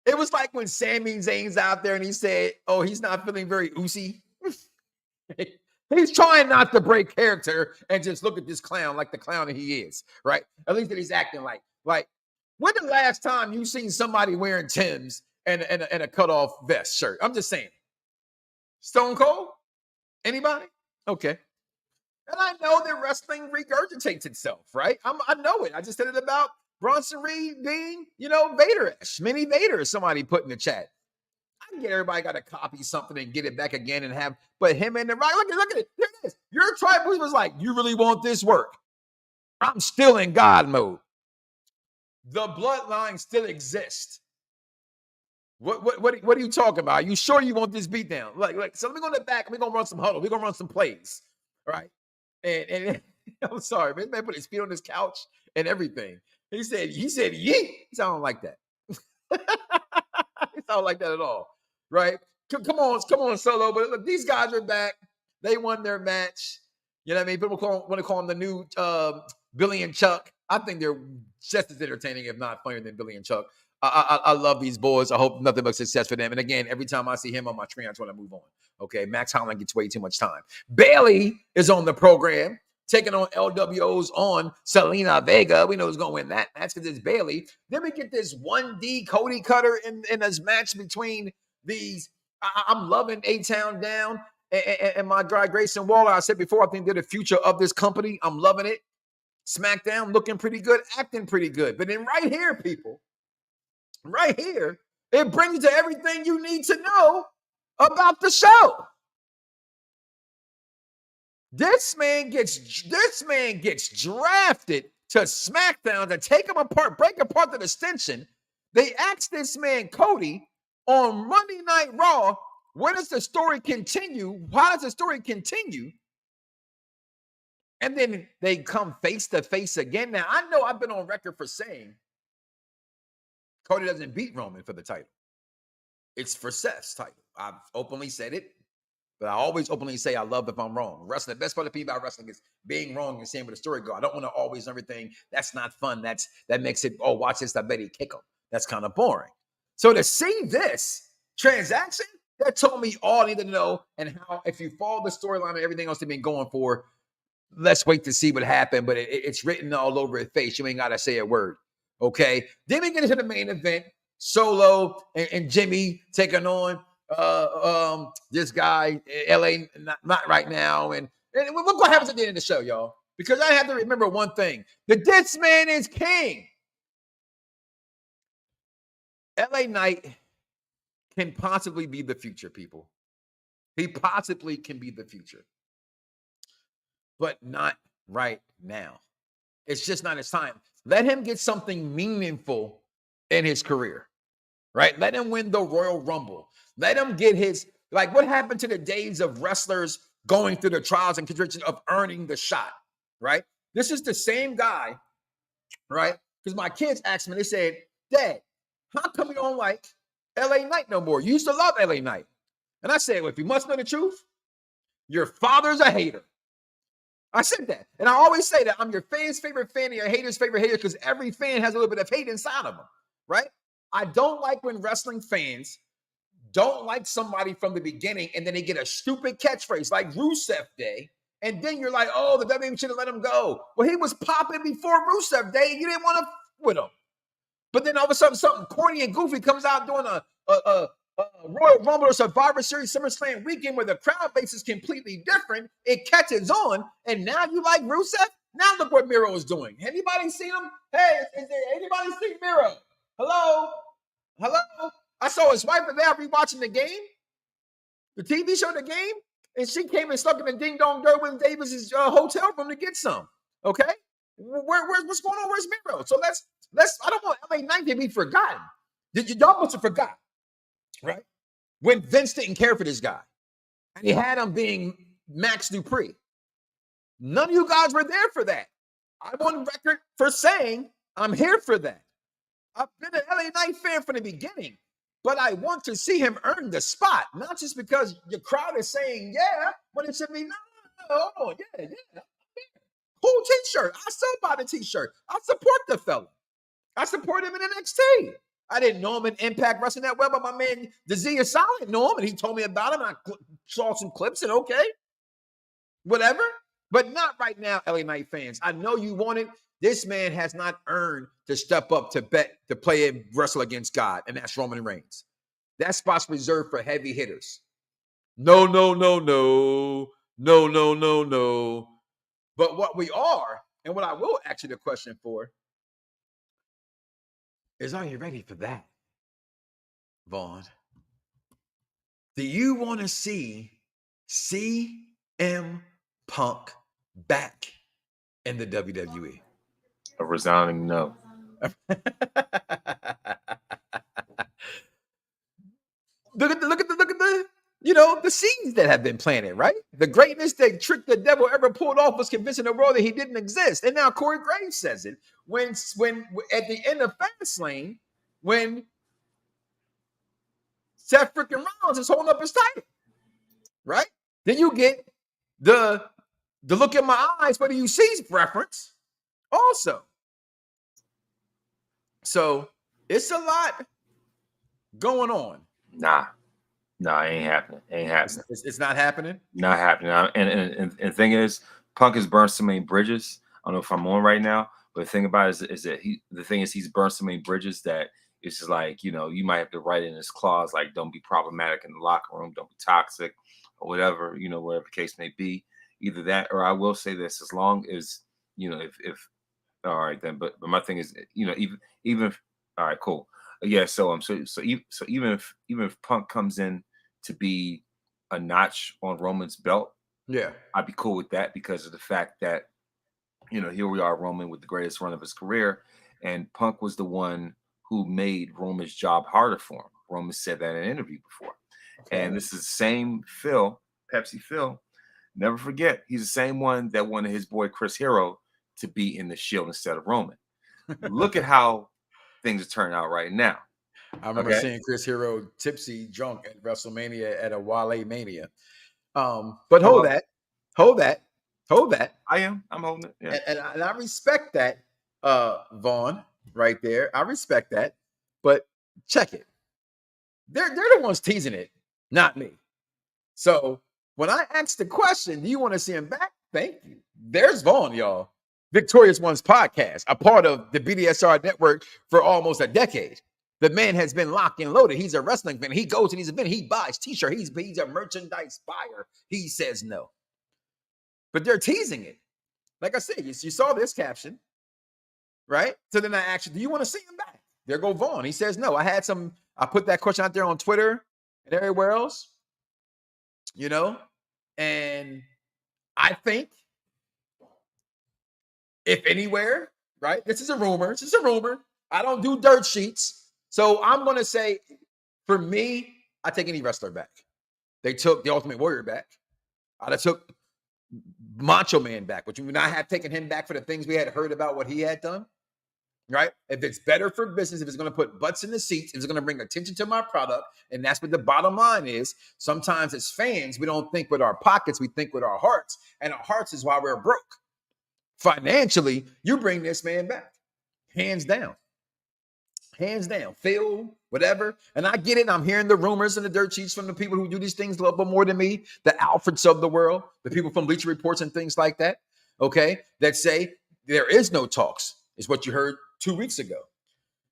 it was like when Sami Zayn's out there and he said, oh, he's not feeling very oozy. He's trying not to break character and just look at this clown like the clown that he is, right? At least that he's acting like. Like, when the last time you seen somebody wearing Tim's and a cutoff vest shirt? I'm just saying. Stone Cold? Anybody? Okay. And I know that wrestling regurgitates itself, right? I know it. I just said it about Bronson Reed being, Vader-ish. Mini Vader, somebody put in the chat. I I get everybody got to copy something and get it back again and have, but him and the Rock, look at it. Here it is. Your tribal was like, you really want this work? I'm still in God mode. The bloodline still exists. What are you talking about? Are you sure you want this beatdown? So let me go in the back. We're gonna run some huddle. We're gonna run some plays. Right? And I'm sorry, man. This man put his feet on his couch and everything. He said, yeet. He sounded like that. He sounded like that at all. Right? Come on, Solo. But look, these guys are back. They won their match. You know what I mean? People want to call them the new Billy and Chuck. I think they're just as entertaining, if not funnier, than Billy and Chuck. I love these boys. I hope nothing but success for them. And again, every time I see him on my screen, I just want to move on. Okay, Max Holland gets way too much time. Bailey is on the program, taking on LWO's on Selena Vega. We know who's going to win that match because it's Bailey. Then we get this 1D Cody Cutter in this match between these. I'm loving A-Town Down and my guy Grayson Waller. I said before, I think they're the future of this company. I'm loving it. Smackdown looking pretty good, acting pretty good. But then right here, people, right here, it brings you to everything you need to know about the show. This man gets drafted to SmackDown to take him apart, break apart the distinction. They asked this man Cody on Monday Night Raw, where does the story continue? How does the story continue? And then they come face to face again. Now, I know I've been on record for saying Cody doesn't beat Roman for the title. It's for Seth's title. I've openly said it, but I always openly say I love if I'm wrong. Wrestling, the best part of people about wrestling is being wrong and seeing where the story go. I don't want to always everything. That's not fun. That makes it, oh, watch this, I bet he kick him. That's kind of boring. So to see this transaction, that told me all I need to know, and how if you follow the storyline and everything else they've been going for, let's wait to see what happened. But it's written all over his face. You ain't got to say a word. Okay. Then we get into the main event. Solo and Jimmy taking on this guy, LA, not right now. And look what happens at the end of the show, y'all. Because I have to remember one thing. This man is king. LA Knight can possibly be the future, people. He possibly can be the future. But not right now. It's just not his time. Let him get something meaningful in his career, right? Let him win the Royal Rumble. Let him get his, like, what happened to the days of wrestlers going through the trials and tribulations of earning the shot, right? This is the same guy, right? Because my kids asked me, they said, Dad, how come you don't like LA Knight no more? You used to love LA Knight. And I said, well, if you must know the truth, your father's a hater. I said that. And I always say that I'm your fan's favorite fan and your hater's favorite hater because every fan has a little bit of hate inside of them, right? I don't like when wrestling fans don't like somebody from the beginning and then they get a stupid catchphrase like Rusev Day. And then you're like, oh, the WWE should have let him go. Well, he was popping before Rusev Day and you didn't want to with him. But then all of a sudden something corny and goofy comes out doing a Royal Rumble or Survivor Series SummerSlam weekend where the crowd base is completely different. It catches on, and now you like Rusev? Now look what Miro is doing. Anybody seen him? Hey, is there anybody seen Miro? Hello? I saw his wife and they are rewatching the game, the TV show, The Game, and she came and stuck in the Ding Dong Derwin Davis's hotel room to get some. Okay? What's going on? Where's Miro? So let's. I don't want LA Knight to be forgotten. Y'all must have forgotten. Right? When Vince didn't care for this guy and he had him being Max Dupree. None of you guys were there for that. I'm on record for saying I'm here for that. I've been an LA Knight fan from the beginning, but I want to see him earn the spot, not just because your crowd is saying, yeah, but it should be, no, yeah. Cool t-shirt. I still buy the t-shirt. I support the fella. I support him in NXT. I didn't know him in Impact Wrestling that well, but my man, the Z is solid, know him, and he told me about him, and I saw some clips, and okay, whatever. But not right now, LA Knight fans. I know you want it. This man has not earned to step up to bet, to play and wrestle against God, and that's Roman Reigns. That spot's reserved for heavy hitters. No. But what we are, and what I will ask you the question for, is, are you ready for that, Vaughn? Do you want to see CM Punk back in the WWE? A resounding no. Look at the the seeds that have been planted, right? The greatness that Trick the Devil ever pulled off was convincing the world that he didn't exist. And now Corey Graves says it when at the end of Fastlane, when Seth freaking Rollins is holding up his title, right? Then you get the look in my eyes, what do you see reference also. So it's a lot going on. Nah, it ain't happening. It's not happening. Not happening. And the thing is, Punk has burned so many bridges. I don't know if I'm on right now, but the thing about it is that he's burned so many bridges that it's just like, you might have to write in his clause, like, don't be problematic in the locker room, don't be toxic, or whatever, whatever the case may be. Either that, or I will say this: as long as if all right then. But my thing is, even if, all right, cool. Yeah, so even if Punk comes in to be a notch on Roman's belt, yeah, I'd be cool with that because of the fact that here we are, Roman with the greatest run of his career, and Punk was the one who made Roman's job harder for him. Roman said that in an interview before, and this is the same Phil, Pepsi Phil. Never forget, he's the same one that wanted his boy Chris Hero to be in the Shield instead of Roman. Look at how things are turning out right now. I remember seeing Chris Hero tipsy drunk at WrestleMania at a Wale Mania. But hold that. I'm holding it. Yeah. And I respect that, Vaughn, right there. I respect that. But check it. They're the ones teasing it, not me. So when I asked the question, do you want to see him back? Thank you. There's Vaughn, y'all. Victorious Ones podcast, a part of the BDSR network for almost a decade. The man has been locked and loaded. He's a wrestling fan. He goes to these events. He buys t-shirts. He's a merchandise buyer. He says no. But they're teasing it. Like I said, you saw this caption, right? So then I asked you, do you want to see him back? There go Vaughn. He says no. I put that question out there on Twitter and everywhere else, and I think if anywhere, right? This is a rumor. I don't do dirt sheets. So I'm going to say, for me, I take any wrestler back. They took the Ultimate Warrior back. I took Macho Man back, which we would not have taken him back for the things we had heard about what he had done, right? If it's better for business, if it's going to put butts in the seats, if it's going to bring attention to my product, and that's what the bottom line is. Sometimes as fans, we don't think with our pockets, we think with our hearts, and our hearts is why we're broke. Financially, you bring this man back. Hands down. Phil, whatever. And I get it. I'm hearing the rumors and the dirt sheets from the people who do these things a little bit more than me, the Alfreds of the world, the people from Bleacher Reports and things like that, okay, that say there is no talks, is what you heard 2 weeks ago,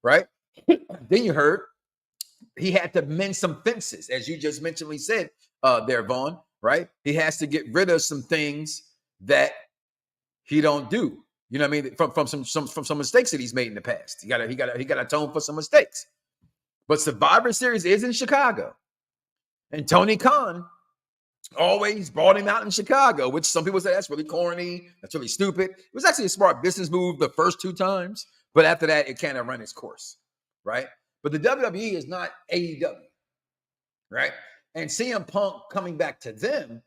right? Then you heard he had to mend some fences, as you just mentioned, said there, Vaughn, right? He has to get rid of some things that he don't do. You know what I mean? From some mistakes that he's made in the past. He got to atone for some mistakes. But Survivor Series is in Chicago. And Tony Khan always brought him out in Chicago, which some people say that's really corny, that's really stupid. It was actually a smart business move the first 2 times, but after that, it kind of ran its course, right? But the WWE is not AEW, right? And CM Punk coming back to them,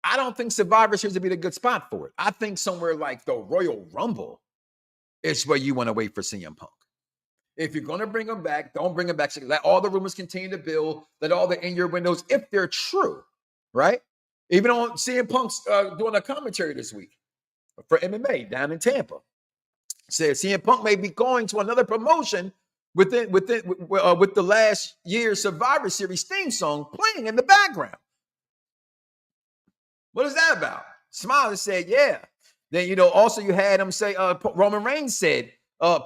I don't think Survivor Series would be the good spot for it. I think somewhere like the Royal Rumble is where you want to wait for CM Punk. If you're going to bring him back, don't bring him back. Let all the rumors continue to build. Let all the innuendos, if they're true, right? Even on CM Punk's doing a commentary this week for MMA down in Tampa. Said CM Punk may be going to another promotion with the last year's Survivor Series theme song playing in the background. What is that about? Smiley said, yeah. Then, also you had him say, Roman Reigns said,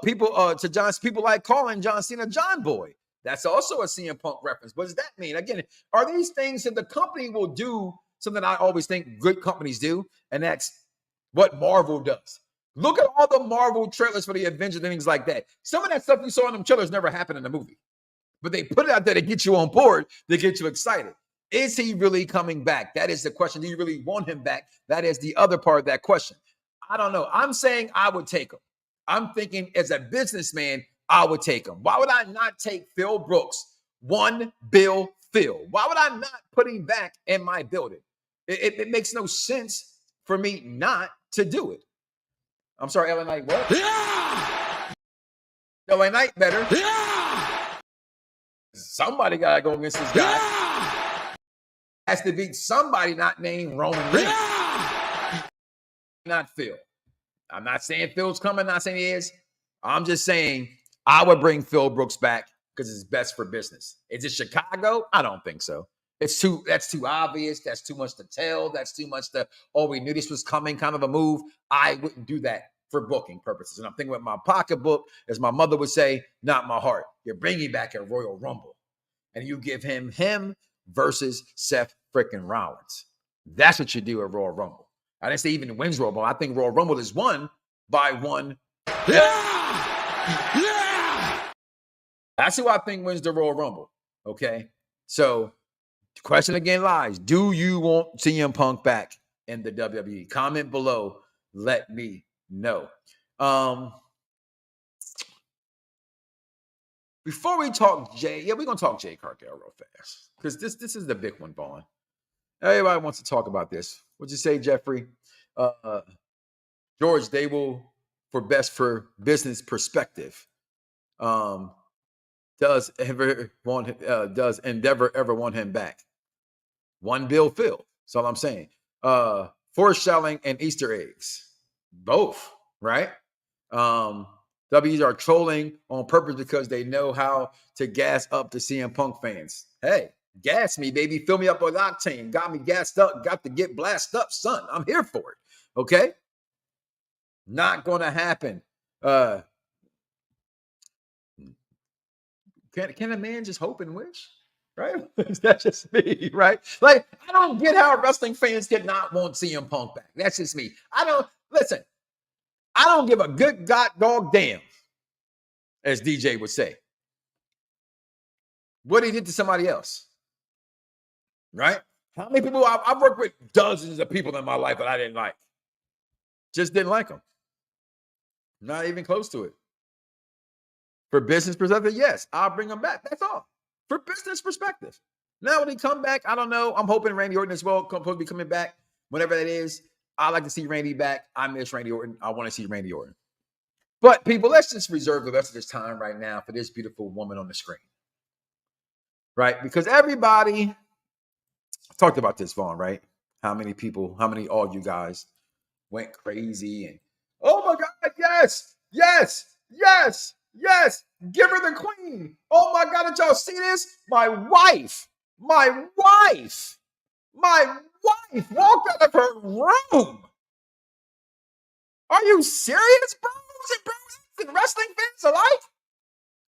people like calling John Cena John Boy. That's also a CM Punk reference. What does that mean? Again, are these things that the company will do something I always think good companies do? And that's what Marvel does. Look at all the Marvel trailers for the Avengers and things like that. Some of that stuff you saw in them trailers never happened in the movie. But they put it out there to get you on board, to get you excited. Is he really coming back? That is the question. Do you really want him back? That is the other part of that question. I don't know. I'm saying I would take him. I'm thinking as a businessman, I would take him. Why would I not take Phil Brooks? One Bill Phil. Why would I not put him back in my building? It makes no sense for me not to do it. I'm sorry, LA Knight, what? Yeah! LA Knight better. Yeah! Somebody got to go against this guy. Yeah! Has to beat somebody not named Roman Reigns. Yeah! Not Phil. I'm not saying Phil's coming, not saying he is. I'm just saying I would bring Phil Brooks back because it's best for business. Is it Chicago? I don't think so. That's too obvious. That's too much to tell. That's too much we knew this was coming kind of a move. I wouldn't do that for booking purposes. And I'm thinking with my pocketbook, as my mother would say, not my heart. You're bringing back a Royal Rumble. And you give him versus Seth freaking Rollins. That's what you do at Royal Rumble. I didn't say even wins Royal Rumble. I think Royal Rumble is won by one. Yeah! Yeah! That's who I think wins the Royal Rumble. Okay? So the question again lies. Do you want CM Punk back in the WWE? Comment below. Let me know. Before we talk Jay, we're going to talk Jade Cargill real fast. Because this is the big one, Vaughn. Everybody wants to talk about this. What'd you say, Jeffrey? George, they will, for best for business perspective, does Endeavor ever want him back? One Bill Phil. That's all I'm saying. Foreshadowing and Easter eggs. Both, right? W's are trolling on purpose because they know how to gas up the CM Punk fans. Hey, gas me, baby. Fill me up with octane. Got me gassed up. Got to get blasted up, son. I'm here for it. Okay? Not going to happen. Can a man just hope and wish? Right? That's just me, right? Like, I don't get how wrestling fans did not want CM Punk back. That's just me. I don't give a good dog damn, as DJ would say, what he did to somebody else. Right? How many people? I've worked with dozens of people in my life that I didn't like. Just didn't like them. Not even close to it. For business perspective, yes, I'll bring him back. That's all. For business perspective. Now, when he come back, I don't know. I'm hoping Randy Orton as well supposed to be coming back. Whenever that is, I like to see Randy back. I miss Randy Orton. I want to see Randy Orton. But people, let's just reserve the rest of this time right now for this beautiful woman on the screen. Right? Because everybody talked about this, Vaughn, right? How many all you guys went crazy and, oh my God, yes, give her the queen. Oh my God, did y'all see this? My wife walked out of her room. Are you serious, bros and bros and wrestling fans alike?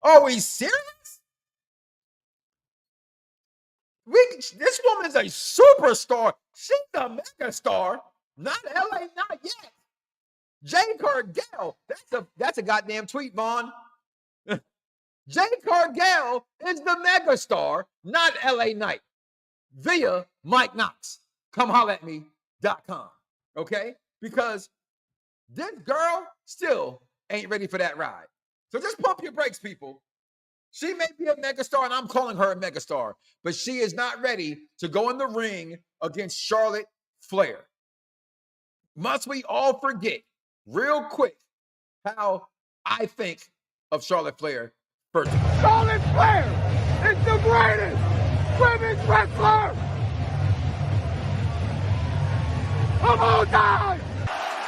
Are we serious? This woman is a superstar. She's a megastar. Not LA, not yet. Jade Cargill. That's a goddamn tweet, Vaughn. Jade Cargill is the megastar, not LA Knight. Via Mike Knoxxx. Come holler at me.com. Okay? Because this girl still ain't ready for that ride. So just pump your brakes, people. She may be a megastar, and I'm calling her a megastar, but she is not ready to go in the ring against Charlotte Flair. Must we all forget, real quick, how I think of Charlotte Flair first? Charlotte Flair is the greatest women's wrestler of all time.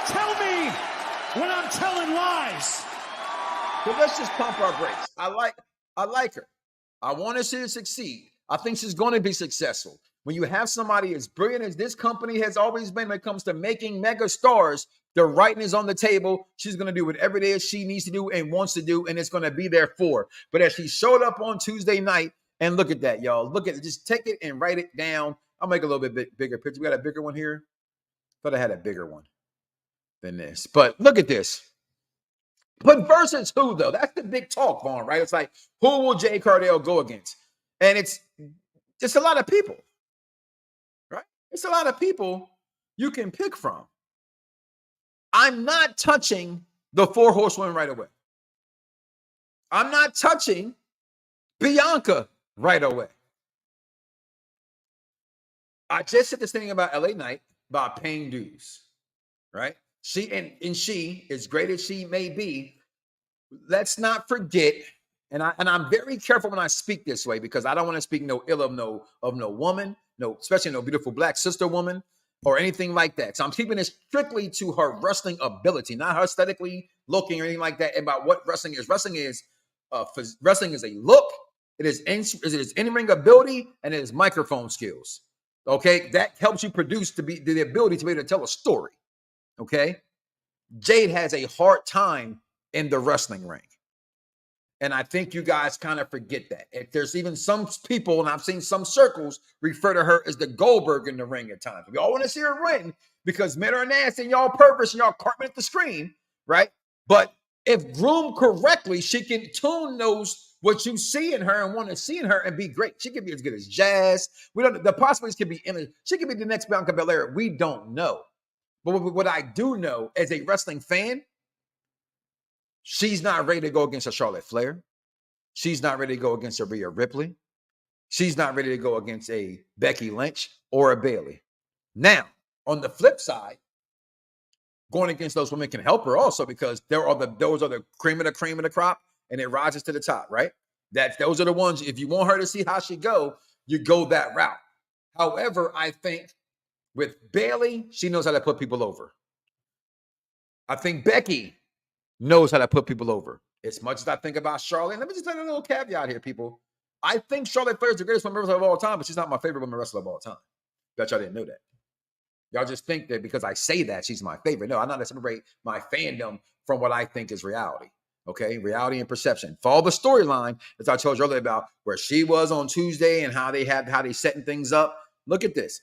Tell me when I'm telling lies. So let's just pump our brakes. I like her. I want her to succeed. I think she's going to be successful. When you have somebody as brilliant as this company has always been when it comes to making mega stars, the writing is on the table. She's going to do whatever it is she needs to do and wants to do, and it's going to be there for her. But as she showed up on Tuesday night, and look at that, y'all. Look at it. Just take it and write it down. I'll make a little bit bigger picture. We got a bigger one here. Thought I had a bigger one than this. But look at this. But versus who, though? That's the big talk, Vaughn, right? It's like, who will Jade Cargill go against? And it's just a lot of people, right? It's a lot of people you can pick from. I'm not touching the 4 horsewomen right away. I'm not touching Bianca right away. I just said this thing about LA Knight about paying dues, right? She, as great as she may be, let's not forget, and I'm very careful when I speak this way because I don't want to speak no ill of no woman, no, especially no beautiful black sister woman or anything like that. So I'm keeping it strictly to her wrestling ability, not her aesthetically looking or anything like that, about what wrestling is. Wrestling is a look, it is in-ring ability, and it is microphone skills. Okay, that helps you produce the ability to be able to tell a story. Okay, Jade has a hard time in the wrestling ring, and I think you guys kind of forget that. If there's even some people, and I've seen some circles refer to her as the Goldberg in the ring at times. We all want to see her win because men are nasty and y'all perverse and y'all carping at the screen, right? But if groomed correctly, she can tune those what you see in her and want to see in her and be great. She could be as good as Jazz. We don't. The possibilities could be she could be the next Bianca Belair. We don't know. But what I do know as a wrestling fan, she's not ready to go against a Charlotte Flair. She's not ready to go against a Rhea Ripley. She's not ready to go against a Becky Lynch or a Bayley. Now, on the flip side, going against those women can help her also because those are the cream of the crop. And it rises to the top, right? Those are the ones, if you want her to see how she go, you go that route. However, I think with Bayley, she knows how to put people over. I think Becky knows how to put people over. As much as I think about Charlotte, let me just tell you a little caveat here, people. I think Charlotte Flair is the greatest woman wrestler of all time, but she's not my favorite woman wrestler of all time. Bet y'all didn't know that. Y'all just think that because I say that, she's my favorite. No, I'm not going to separate my fandom from what I think is reality. Okay, reality and perception. Follow the storyline, as I told you earlier about where she was on Tuesday and how they setting things up. Look at this.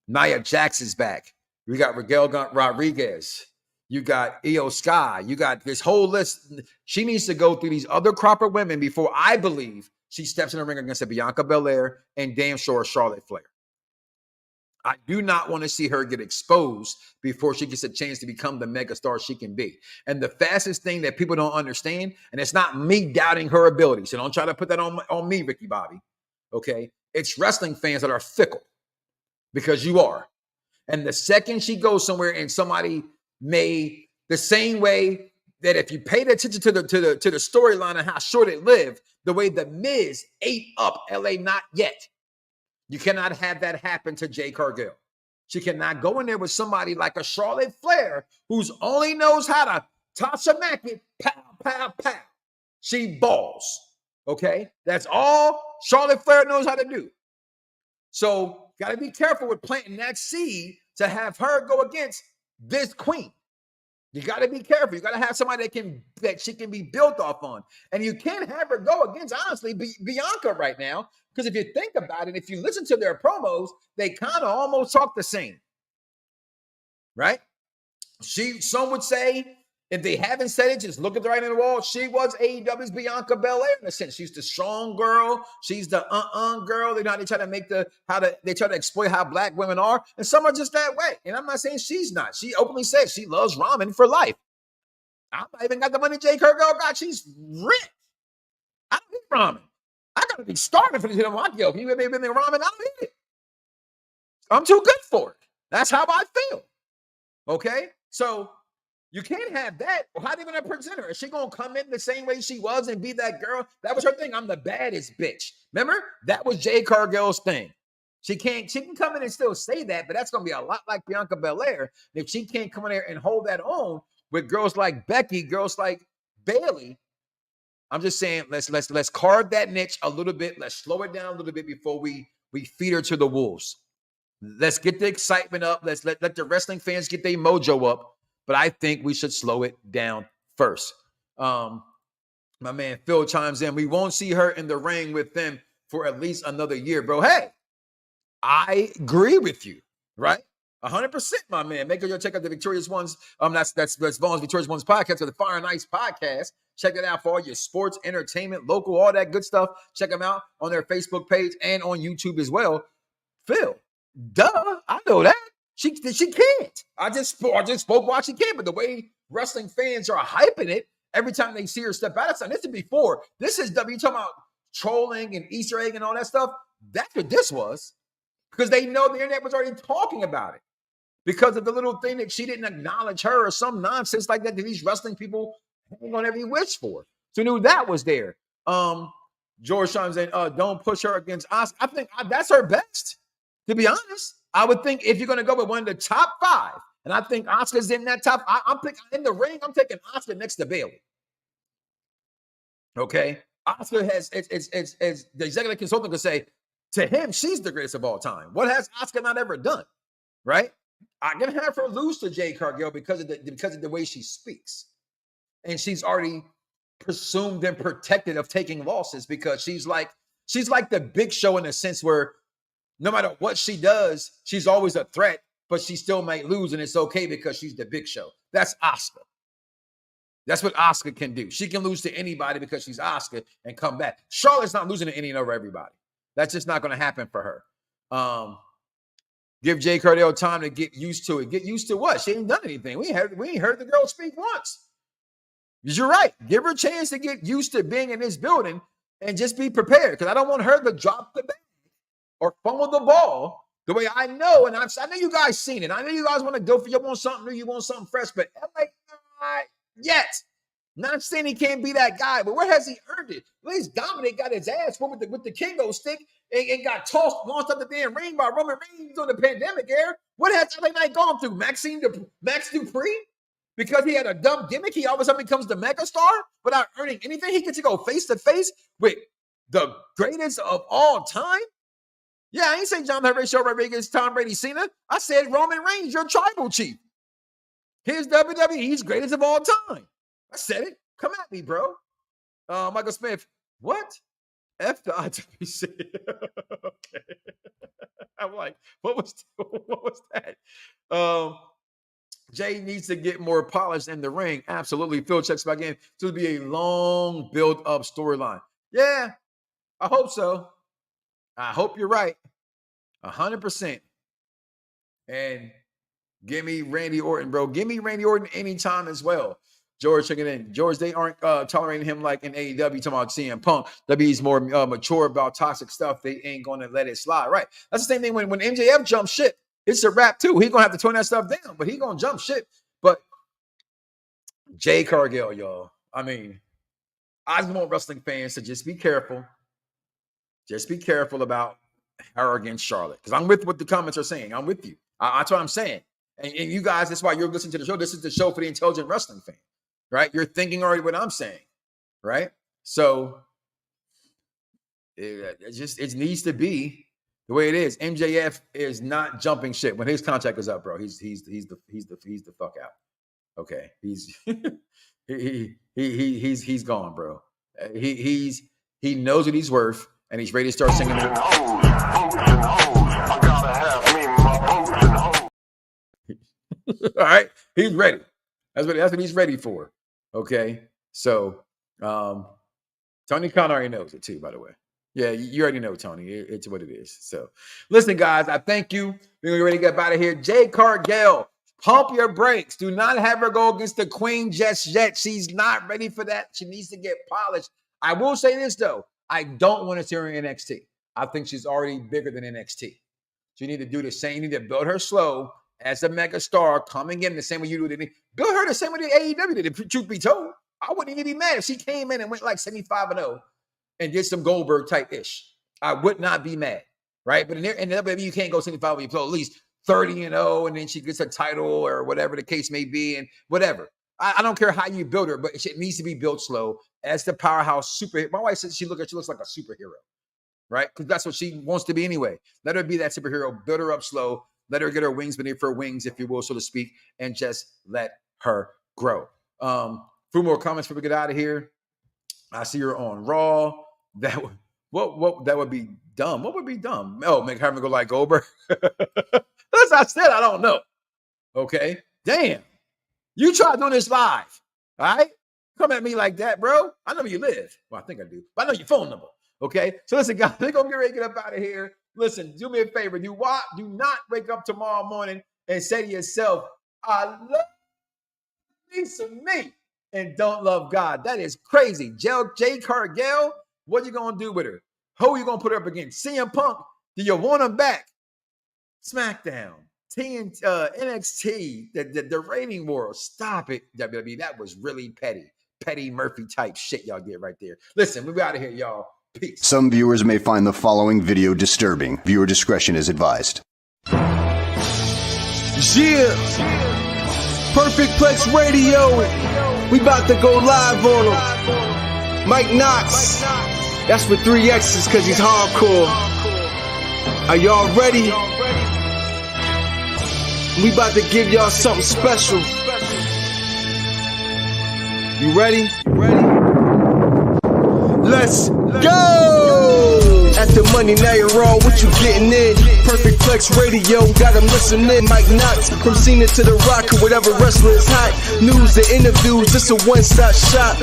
Nia Jax is back. We got Raquel Rodriguez. You got Io Sky. You got this whole list. She needs to go through these other crop of women before I believe she steps in the ring against a Bianca Belair and damn sure Charlotte Flair. I do not want to see her get exposed before she gets a chance to become the megastar she can be. And the fastest thing that people don't understand, and it's not me doubting her ability, so don't try to put that on me, Ricky Bobby, okay? It's wrestling fans that are fickle because you are. And the second she goes somewhere and somebody may, the same way that if you paid attention to the storyline and how short it lived, the way The Miz ate up LA Not Yet, you cannot have that happen to Jade Cargill. She cannot go in there with somebody like a Charlotte Flair who's only knows how to Tasha Mackey, pow, pow, pow. She balls, okay? That's all Charlotte Flair knows how to do. So got to be careful with planting that seed to have her go against this queen. You got to be careful. You got to have somebody that she can be built off on. And you can't have her go against, honestly, Bianca right now. Because if you think about it, if you listen to their promos, they kind of almost talk the same. Right? Some would say, if they haven't said it, just look at the writing on the wall. She was AEW's Bianca Belair in a sense. She's the strong girl. She's the girl. They try to exploit how black women are, and some are just that way. And I'm not saying she's not. She openly says she loves ramen for life. I'm not even got the money Jade Cargill got. She's rich. I don't eat ramen. I gotta be starving for this hit on my guilt. If you ever been in ramen, I don't eat it. I'm too good for it. That's how I feel. Okay, so. You can't have that. How are they going to present her? Is she going to come in the same way she was and be that girl? That was her thing. I'm the baddest bitch. Remember? That was Jade Cargill's thing. She can come in and still say that, but that's going to be a lot like Bianca Belair. If she can't come in there and hold that on with girls like Becky, girls like Bayley, I'm just saying, let's carve that niche a little bit. Let's slow it down a little bit before we feed her to the wolves. Let's get the excitement up. Let's let the wrestling fans get their mojo up. But I think we should slow it down first. My man Phil chimes in. We won't see her in the ring with them for at least another year, bro. Hey, I agree with you, right? 100%, my man. Make sure you check out the Victorious Ones. That's Vaughn's Victorious Ones podcast, or the Fire and Ice podcast. Check it out for all your sports, entertainment, local, all that good stuff. Check them out on their Facebook page and on YouTube as well. Phil, duh, I know that. She can't. I just spoke why she can't, but the way wrestling fans are hyping it every time they see her step out of something. This is before. This is W. You talking about trolling and Easter egg and all that stuff. That's what this was. Because they know the internet was already talking about it. Because of the little thing that she didn't acknowledge her or some nonsense like that these wrestling people ain't on every wish for. So knew that was there. George Sean saying, don't push her against Asuka. I think that's her best, to be honest. I would think if you're going to go with one of the top 5, and I think Asuka's in that top, I'm picking in the ring, I'm taking Asuka next to Bayley. Okay? Asuka has, it's the executive consultant could say, to him, she's the greatest of all time. What has Asuka not ever done? Right? I can have her lose to Jade Cargill because of the way she speaks. And she's already presumed and protected of taking losses because she's like the Big Show in a sense where no matter what she does, she's always a threat, but she still might lose, and it's okay because she's the Big Show. That's Asuka. That's what Asuka can do. She can lose to anybody because she's Asuka and come back. Charlotte's not losing to any and over everybody. That's just not going to happen for her. Give Jade Cargill time to get used to it. Get used to what? She ain't done anything. We ain't heard the girl speak once. You're right. Give her a chance to get used to being in this building and just be prepared. Because I don't want her to drop the bag or fumble the ball the way I know. And I know you guys seen it. I know you guys want to go for you want something new, you want something fresh, but LA not yet. Not saying he can't be that guy, but where has he earned it? At least Dominic got his ass with the Kingo stick and got launched up the damn ring by Roman Reigns on the pandemic era. What has LA Knight gone through? Max Dupree? Because he had a dumb gimmick, he all of a sudden becomes the megastar without earning anything. He gets to go face to face with the greatest of all time. Yeah, I ain't saying John Horatio Rodriguez, Tom Brady, Cena. I said Roman Reigns, your tribal chief. Here's WWE, he's greatest of all time. I said it. Come at me, bro. Michael Smith, what? F the IWC. Okay. I'm like, what was that? Jay needs to get more polished in the ring. Absolutely. Phil checks back in. To be a long build-up storyline. Yeah, I hope so. I hope you're right. 100%. And give me Randy Orton, bro. Give me Randy Orton anytime as well. George checking in. George, they aren't tolerating him like in AEW, talking about CM Punk. WWE's more mature about toxic stuff. They ain't going to let it slide. Right. That's the same thing when MJF jumps ship. It's a wrap too. He's going to have to tone that stuff down, but he's going to jump ship. But Jade Cargill, y'all. I mean, I just want wrestling fans to just be careful. Just be careful about her against Charlotte. Because I'm with what the comments are saying. I'm with you. That's what I'm saying. And you guys, that's why you're listening to the show. This is the show for the intelligent wrestling fan. Right? You're thinking already what I'm saying. Right? So it needs to be the way it is. MJF is not jumping shit when his contract is up, bro. He's the fuck out. Okay. He's he's gone, bro. He knows what he's worth, and he's ready to start singing. I gotta have me my all right, he's ready. That's what he's ready for. Okay, so Tony Khan already knows it too, by the way. Yeah, you already know, Tony. It's what it is. So, listen, guys, I thank you. We're gonna ready to get out of here. Jade Cargill, pump your brakes. Do not have her go against the Queen just yet. She's not ready for that. She needs to get polished. I will say this though. I don't want to see her in NXT. I think she's already bigger than NXT. So you need to do the same. You need to build her slow as a mega star coming in the same way you do. Build her the same way the AEW did. If truth be told, I wouldn't even be mad if she came in and went like 75-0 and did some Goldberg type ish. I would not be mad, right? But in WWE, you can't go 75 when you play at least 30-0, and then she gets a title or whatever the case may be, and whatever. I don't care how you build her, but it needs to be built slow as the powerhouse superhero. My wife says she looks like a superhero, right? Because that's what she wants to be anyway. Let her be that superhero. Build her up slow. Let her get her wings beneath her wings, if you will, so to speak, and just let her grow. Few more comments before we get out of here. I see her on Raw. That would be dumb. What would be dumb? Oh, make her go like Goldberg. That As I said, I don't know. Okay? Damn. You try doing this live. All right? Come at me like that, bro. I know where you live. Well, I think I do. But I know your phone number. Okay? So listen, guys, we're going to get ready to get up out of here. Listen, do me a favor. Do not wake up tomorrow morning and say to yourself, I love me some me and don't love God. That is crazy. Jade Cargill, what you going to do with her? Who you going to put her up against? CM Punk? Do you want him back? Smackdown, NXT, the rating war. Stop it, WWE. That was really petty. Petty Murphy type shit y'all did right there. Listen, we're out of here, y'all. Peace. Some viewers may find the following video disturbing. Viewer discretion is advised. Yeah. Perfect Plex Radio. We about to go live on him. Mike Knoxxx. That's with 3 X's because he's hardcore. Are y'all ready? We about to give y'all something special. You ready? Let's go! At the money, now you're wrong. What you getting in? Perfect Plex Radio, got them listening. Mike Knoxxx, from Cena to The Rock, or whatever wrestler is hot. News, the interviews, this a one-stop shop.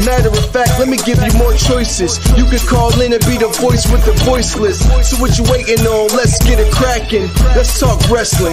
Matter of fact, let me give you more choices. You can call in and be the voice with the voiceless. So what you waiting on? Let's get it cracking. Let's talk wrestling.